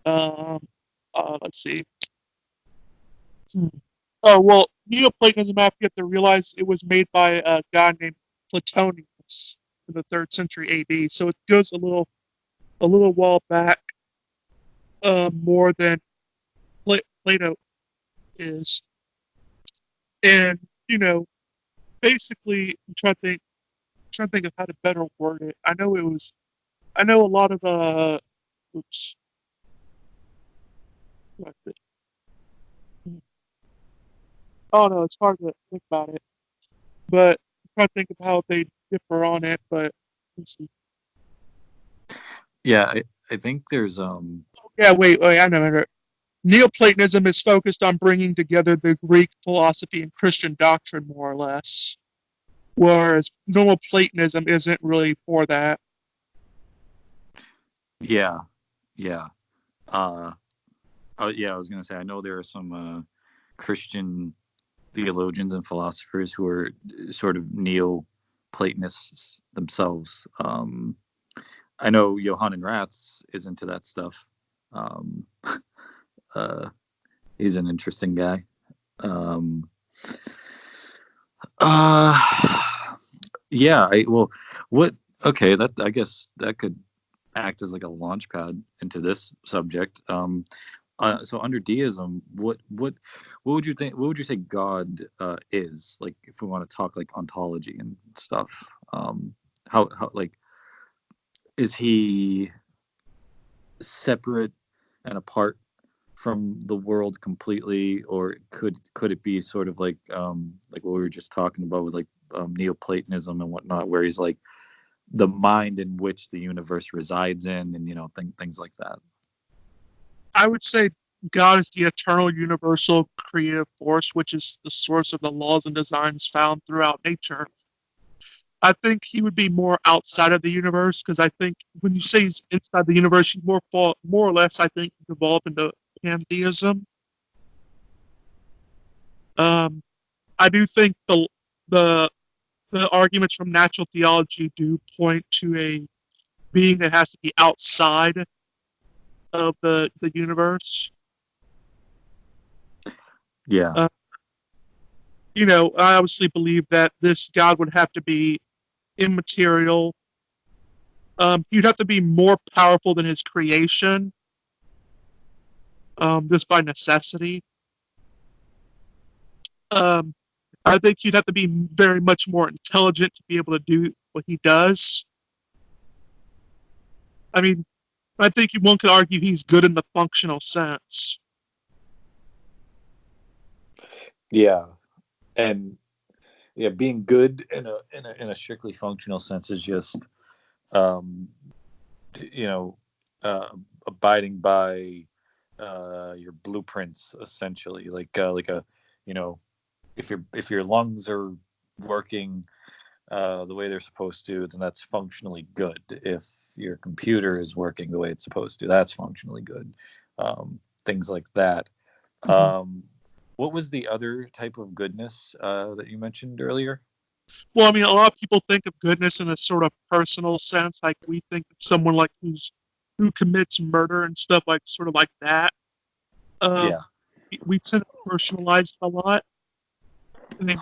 Um, let's see. Hmm. Oh, well, Neoplatonism, you have to realize it was made by a guy named Platonius in the 3rd century AD. So it goes a little while back, more than Plato is. And, basically, trying to think of how to better word it. I know a lot of, oops. Oh no, it's hard to think about it. But I'm trying to think of how they differ on it. But let's see. Yeah, I think there's Yeah, wait, I know. Neoplatonism is focused on bringing together the Greek philosophy and Christian doctrine, more or less, whereas normal Platonism isn't really for that. yeah, yeah. Uh yeah, I was gonna say I know there are some Christian theologians and philosophers who are sort of Neo-Platonists themselves. I know Johann Ratz is into that stuff. Um, uh, he's an interesting guy. Um, uh, yeah. Well, what? Okay, that I guess that could act as like a launch pad into this subject. So under deism, what would you think? What would you say God is? Like, if we want to talk like ontology and stuff, how like is he separate and apart from the world completely, or could it be sort of like what we were just talking about with like Neoplatonism and whatnot, where he's like the mind in which the universe resides in, and things like that. I would say God is the eternal, universal, creative force, which is the source of the laws and designs found throughout nature. I think he would be more outside of the universe because I think when you say he's inside the universe, he's more or less, I think, evolved into pantheism. Um, I do think the the arguments from natural theology do point to a being that has to be outside of the universe. Yeah. Uh, I obviously believe that this God would have to be immaterial. He'd have to be more powerful than his creation, just by necessity. Um, I think he'd have to be very much more intelligent to be able to do what he does. I mean, I think one could argue he's good in the functional sense. Yeah. And yeah, being good in a strictly functional sense is just um, you know abiding by your blueprints essentially, like a you know if your lungs are working the way they're supposed to, then that's functionally good. If your computer is working the way it's supposed to, that's functionally good. Things like that. Mhm. um, what was the other type of goodness that you mentioned earlier? Well, I mean, a lot of people think of goodness in a sort of personal sense, like we think of someone like who commits murder and stuff like sort of like that. Yeah. We tend to personalize it a lot in a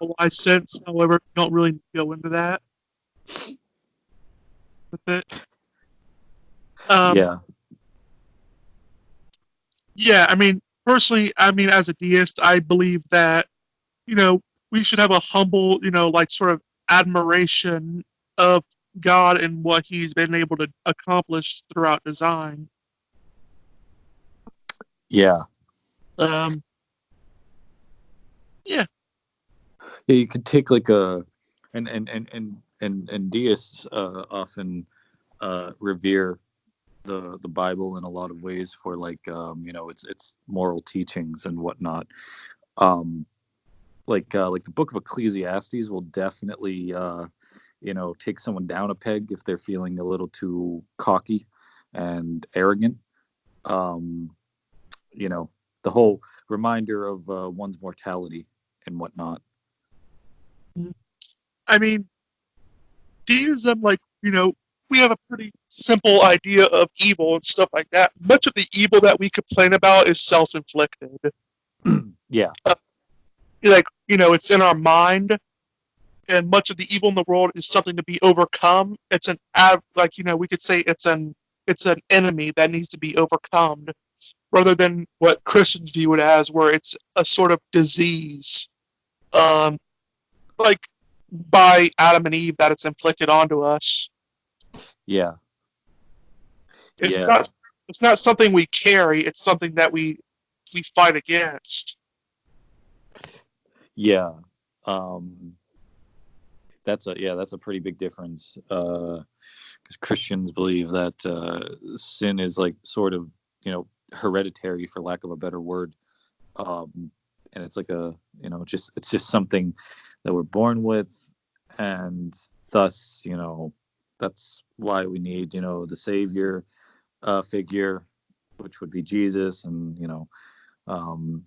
wise sense. However, we don't really go into that with it. Um, Yeah. yeah, I mean, personally, I mean, as a deist, I believe that you know we should have a humble, like sort of admiration of God and what He's been able to accomplish throughout design. Yeah. Um, yeah. Yeah, you could take like a and deists often revere the Bible in a lot of ways for like its moral teachings and whatnot. Um, like the Book of Ecclesiastes will definitely take someone down a peg if they're feeling a little too cocky and arrogant. Um, you know, the whole reminder of one's mortality and whatnot. I mean, deism, like, we have a pretty simple idea of evil and stuff like that. Much of the evil that we complain about is self inflicted. Yeah. Like, it's in our mind, and much of the evil in the world is something to be overcome. It's we could say it's an enemy that needs to be overcome, rather than what Christians view it as, where it's a sort of disease, um, like by Adam and Eve that it's inflicted onto us. Yeah. It's Yeah. not it's not something we carry. It's something that we fight against. Yeah. Um, that's a pretty big difference. Because Christians believe that sin is like sort of hereditary, for lack of a better word, and it's like just it's just something that we're born with, and thus that's why we need the savior figure, which would be Jesus, and um,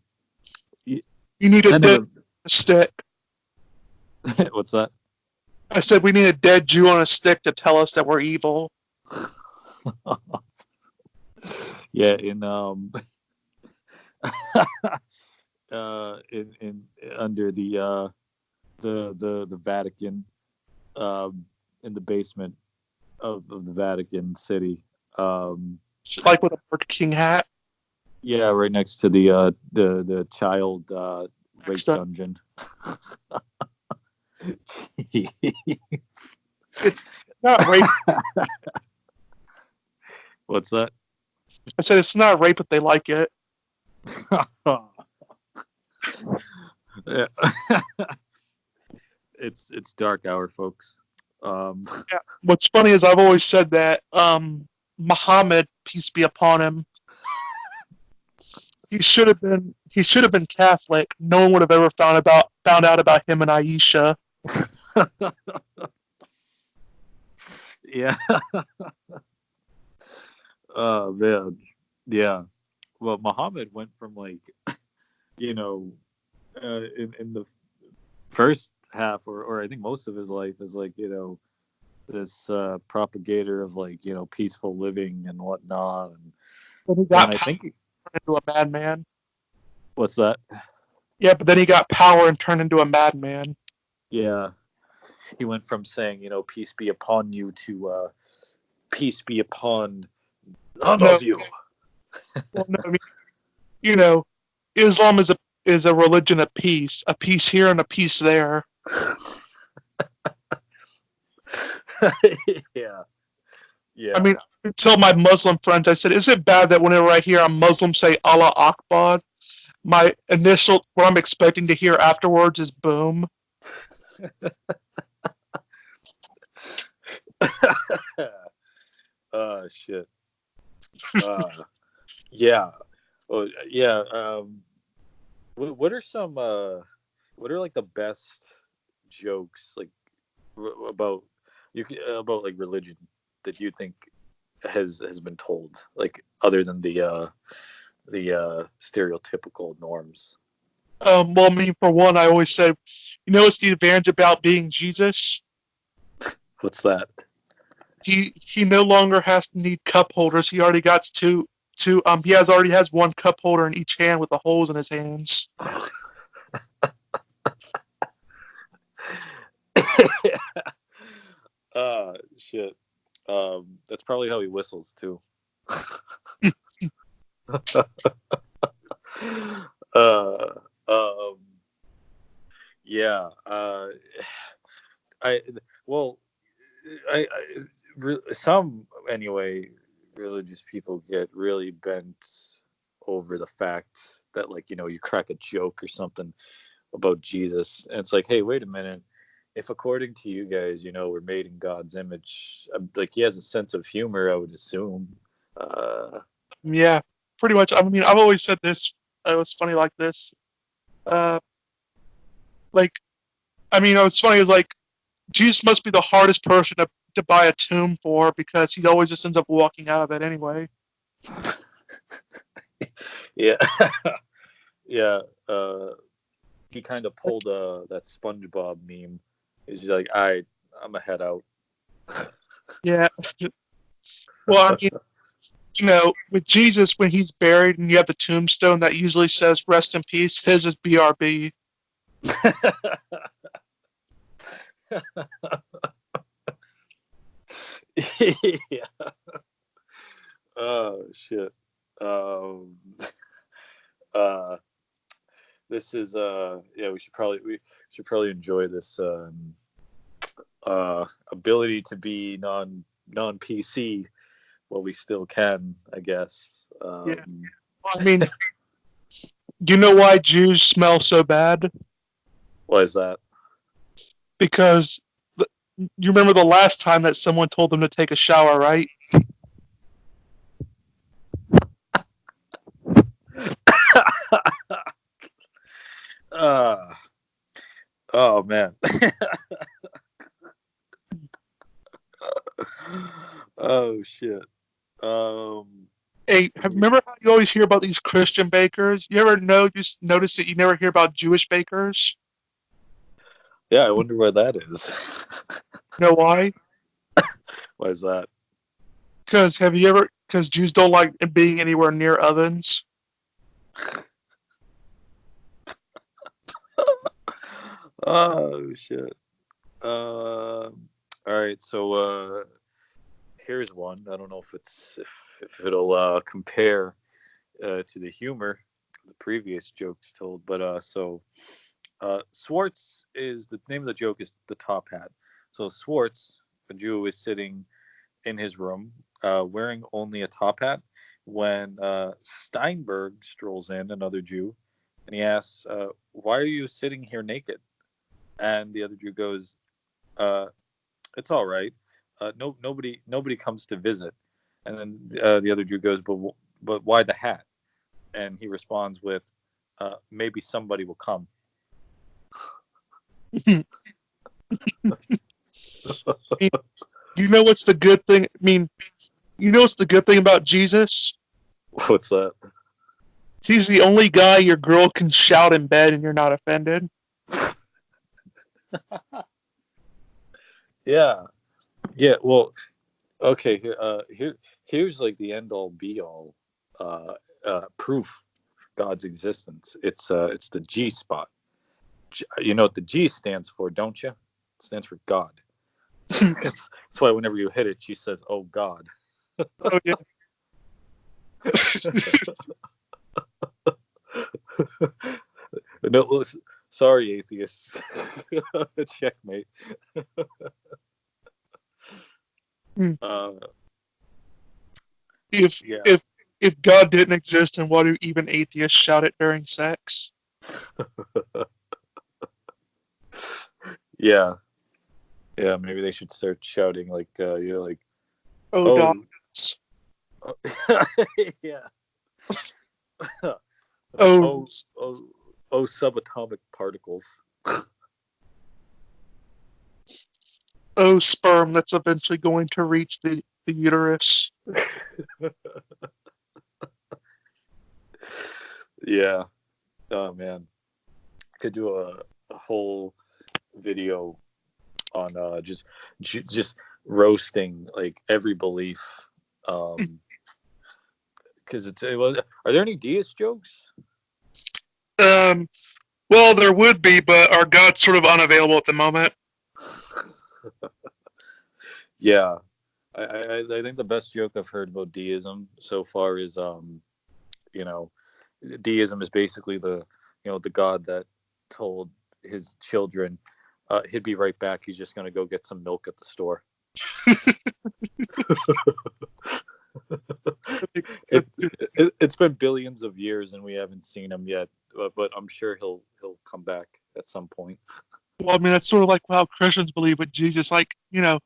You need a that dead never. stick. What's that? I said we need a dead Jew on a stick to tell us that we're evil. Yeah, in under the Vatican, in the basement of the Vatican City. Um, Like with a Burger King hat. yeah, right next to the child rape Next up. dungeon. It's not rape. What's that? I said it's not rape if they like it. Yeah. It's dark hour, folks. Yeah. What's funny is I've always said that Muhammad, peace be upon him, he should have been Catholic. No one would have ever found out about him and Aisha. Yeah. Oh man. Yeah. Well, Muhammad went from like, you know, in the first half, or I think most of his life is like, this propagator of like, peaceful living and whatnot. And But he then got I power think, into a madman. what's that? Yeah, but then he got power and turned into a madman. Yeah. He went from saying, peace be upon you to peace be upon none No, of you. well, no, I mean, you know, Islam is a religion of peace, a peace here and a peace there. Yeah. I Yeah. mean, I tell my Muslim friends, I said, is it bad that whenever I hear a Muslim say Allah Akbar, my initial, what I'm expecting to hear afterwards is boom? Shit. Uh, yeah. Oh, yeah. What are some? What are like the best jokes like about about like religion that you think has been told, like other than the stereotypical norms? Well, I mean, for one, I always said, it's the advantage about being Jesus. What's that? He no longer has to need cup holders. He already got two. Already has one cup holder in each hand with the holes in his hands. Shit. That's probably how he whistles too. uh, um, yeah. I well, some anyway. Religious people get really bent over the fact that, like, you crack a joke or something about Jesus, and it's like, hey, wait a minute. If according to you guys, we're made in God's image, like he has a sense of humor, I would assume. Uh, Yeah, pretty much. I mean, I've always said this. It was funny like this. Uh, like, I mean, it's funny. It's like Jesus must be the hardest person to buy a tomb for because he always just ends up walking out of it anyway. yeah, yeah. He kind of Like, pulled that SpongeBob meme. He's just like, I'm a head out. yeah. Well, I mean, with Jesus, when he's buried and you have the tombstone that usually says "Rest in peace," his is "BRB." Yeah. Oh shit. Um. Uh. This is yeah. We should probably enjoy this ability to be non PC while we still can, I guess. Yeah. I mean, do you know why Jews smell so bad? Why is that? Because you remember the last time that someone told them to take a shower, right? uh, oh man. Oh shit. Um. Hey, remember how you always hear about these Christian bakers? You ever just notice that you never hear about Jewish bakers? Yeah, I wonder why that is. You know why? Why is that? Because Jews don't like being anywhere near ovens. Oh shit. All right. So here's one. I don't know if it'll compare to the humor the previous jokes told, but Swartz is the name of the joke is the top hat. So Swartz, a Jew, is sitting in his room wearing only a top hat when Steinberg strolls in, another Jew, and he asks, "Why are you sitting here naked?" And the other Jew goes, uh, "It's all right. Nobody comes to visit." And then the other Jew goes, "But why the hat?" and he responds with, "Maybe somebody will come." You know what's the good thing? I mean, you know what's the good thing about Jesus? What's that? He's the only guy your girl can shout in bed and you're not offended. Yeah, yeah. Well, okay. Here's like the end all be all proof for God's existence. It's the G spot. You know what the G stands for, don't you? It stands for God. That's why whenever you hit it, she says, "Oh God." Oh yeah. No, sorry, atheists. Checkmate. Hmm. Uh, if yeah, if if God didn't exist, then why do even atheists shout it during sex? yeah, yeah. Maybe they should start shouting like, like, Oh, oh, dogs. yeah, like, Oh, oh, subatomic particles. oh, sperm that's eventually going to reach the uterus. Yeah. Oh man, could do a whole video on just roasting like every belief. Because are there any deist jokes? Um, well, there would be, but our God's sort of unavailable at the moment. Yeah, I think the best joke I've heard about deism so far is you know, deism is basically the God that told his children he'd be right back. He's just gonna go get some milk at the store. it, it's been billions of years and we haven't seen him yet, but I'm sure he'll come back at some point. Well, I mean, that's sort of like how Christians believe with Jesus. Like, I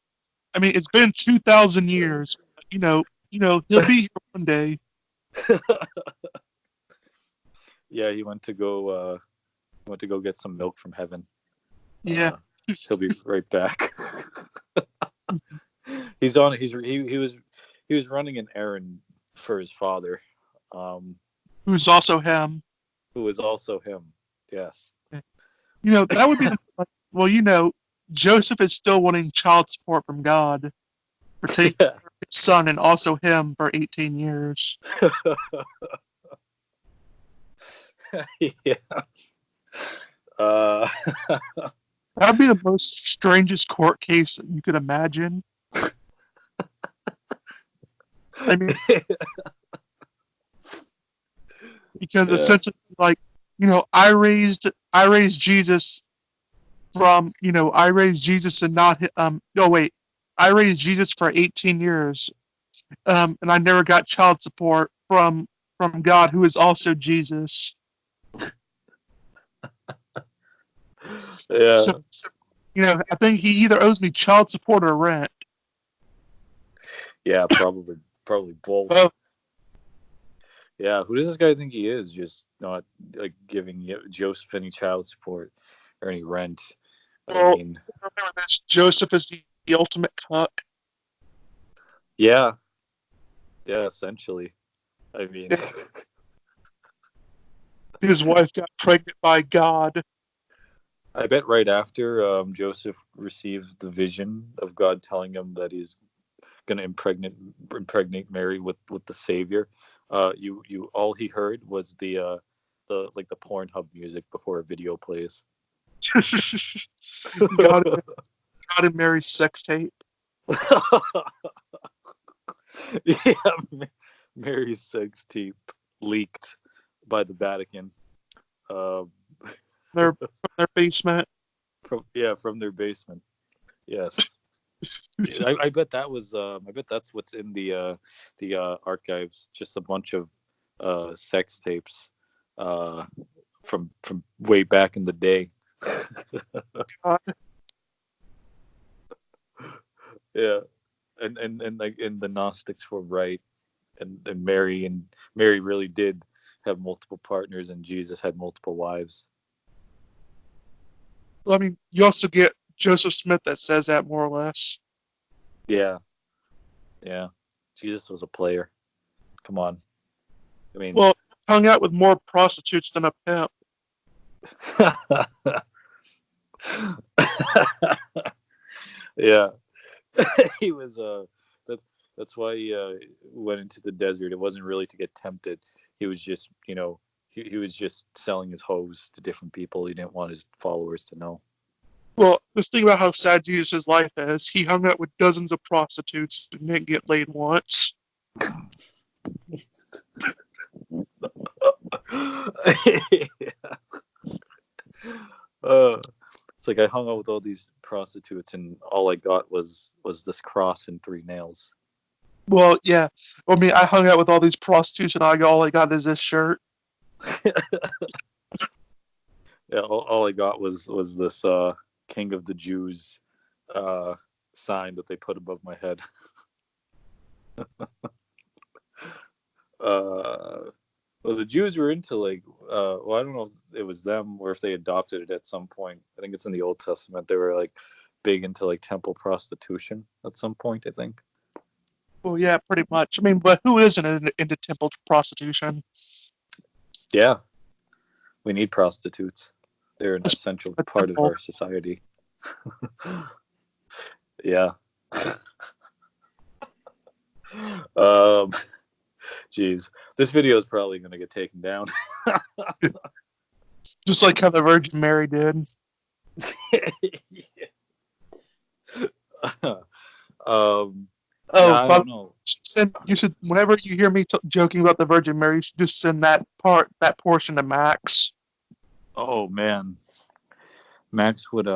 mean, it's been 2,000 years. He'll be here one day. Yeah, he went to go get some milk from heaven. Yeah. He'll be right back. He's on. He was running an errand for his father, um, Who's also him. who is also him. Yes. That would be well, Joseph is still wanting child support from God for taking Yeah. his son and also him for 18 years. Yeah. Uh, That would be the most strangest court case that you could imagine. I mean, because yeah. essentially, like, I raised Jesus I raised Jesus and not no wait, I raised Jesus for 18 years, and I never got child support from God, who is also Jesus. Yeah. So, I think he either owes me child support or rent. Yeah. Probably both. Well, Yeah. Who does this guy think he is? Just not like giving Joseph any child support or any rent. I well, mean, remember this: Joseph is the ultimate cuck. yeah. Yeah. Essentially. I mean, His wife got pregnant by God. I bet right after Joseph received the vision of God telling him that he's going to impregnate Mary with the Savior, you all he heard was the Pornhub music before a video plays. God, God and Mary's sex tape. Yeah, Mary's sex tape leaked by the Vatican. Uh, Their basement. from their basement. Yes. I bet that was. I bet that's what's in the archives. Just a bunch of sex tapes uh, from way back in the day. God. Yeah, and like and the Gnostics were right, and Mary really did have multiple partners, and Jesus had multiple wives. I mean, you also get Joseph Smith that says that more or less. Yeah, yeah. Jesus was a player. Come on. I mean, Well, hung out with more prostitutes than a pimp. yeah. he was that that's why he went into the desert. It wasn't really to get tempted. He was just, he was just selling his hose to different people. He didn't want his followers to know. Well, just think about how sad Jesus' life is. He hung out with dozens of prostitutes and didn't get laid once. It's like I hung out with all these prostitutes, and all I got was this cross and 3 nails. Well, yeah. I mean, I hung out with all these prostitutes, and all I got is this shirt. Yeah, all I got was this King of the Jews sign that they put above my head. Well, the Jews were into like, well, I don't know if it was them or if they adopted it at some point. I think it's in the Old Testament. They were like big into like temple prostitution at some point, I think. Well, yeah, pretty much. I mean, but who isn't into temple prostitution? Yeah, we need prostitutes. They're an It's essential a part of temple. our society. Yeah. Geez, this video is probably going to get taken down. Just like how the Virgin Mary did. Yeah, Oh, I but don't know. you should whenever you hear me joking about the Virgin Mary, you should just send that portion to Max. Oh man, Max would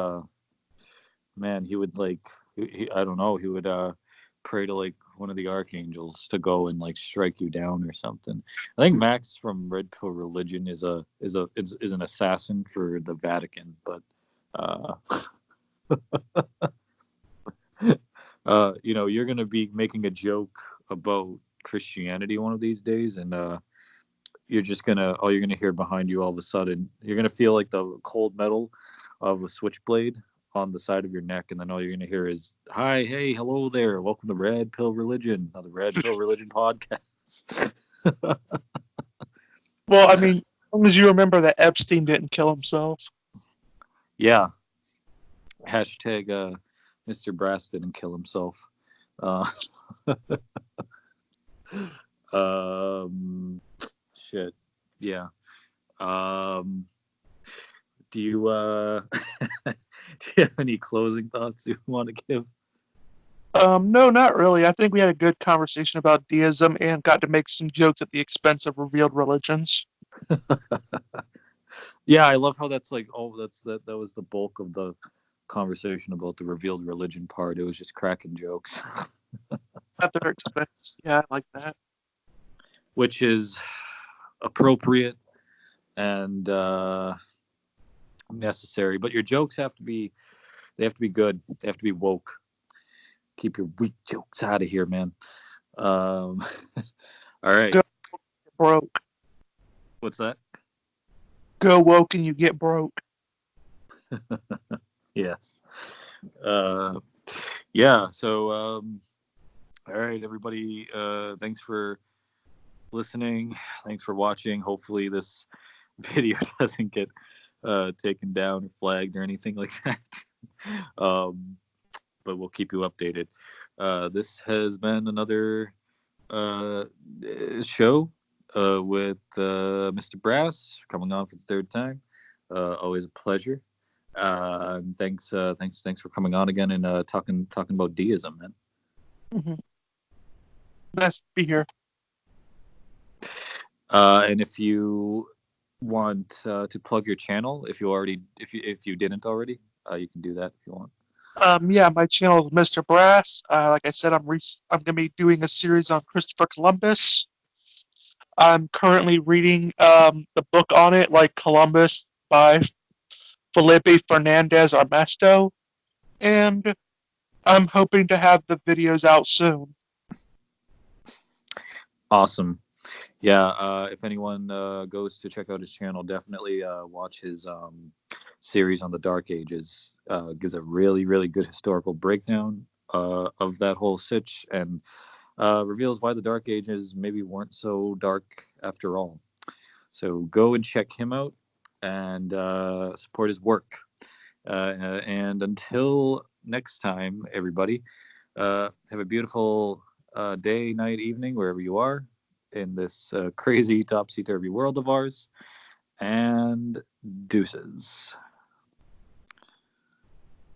man, he would like I don't know, he would pray to like one of the archangels to go and like strike you down or something. I think Max from Red Pill Religion is an assassin for the Vatican, but uh you're gonna be making a joke about Christianity one of these days, and you're gonna hear behind you all of a sudden, you're gonna feel like the cold metal of a switchblade on the side of your neck, and then all you're gonna hear is, "Hi, hey, hello there, welcome to Red Pill Religion, the Red Pill Religion podcast." Well, I mean, as long as you remember that Epstein didn't kill himself. Yeah. Hashtag Mr. Brass didn't kill himself. Uh, shit. Yeah. Um, do you do you have any closing thoughts you want to give? No, not really. I think we had a good conversation about deism and got to make some jokes at the expense of revealed religions. Yeah, I love how that's like, oh, that was the bulk of the conversation about the revealed religion part. It was just cracking jokes. At their expense. Yeah, I like that. Which is appropriate and necessary, but your jokes have to be good. They have to be woke. Keep your weak jokes out of here, man. All right. Go broke. What's that? Go woke and you get broke. Yes. Yeah. So, all right, everybody. Thanks for listening. Thanks for watching. Hopefully, this video doesn't get taken down or flagged or anything like that. But we'll keep you updated. This has been another show with Mr. Brass coming on for the 3rd time. Always a pleasure. Thanks for coming on again and talking about deism, man. Mm-hmm. Nice to be here. And if you want to plug your channel, if you didn't already, you can do that if you want. Yeah, my channel is Mr. Brass. Like I said, I'm gonna be doing a series on Christopher Columbus. I'm currently reading the book on it, like Columbus by Felipe Fernandez Armesto, and I'm hoping to have the videos out soon. Awesome. Yeah, if anyone goes to check out his channel, definitely watch his series on the Dark Ages. Gives a really, really good historical breakdown of that whole sitch, and reveals why the Dark Ages maybe weren't so dark after all. So go and check him out and support his work. And until next time, everybody, have a beautiful day, night, evening, wherever you are in this crazy topsy turvy world of ours. And deuces.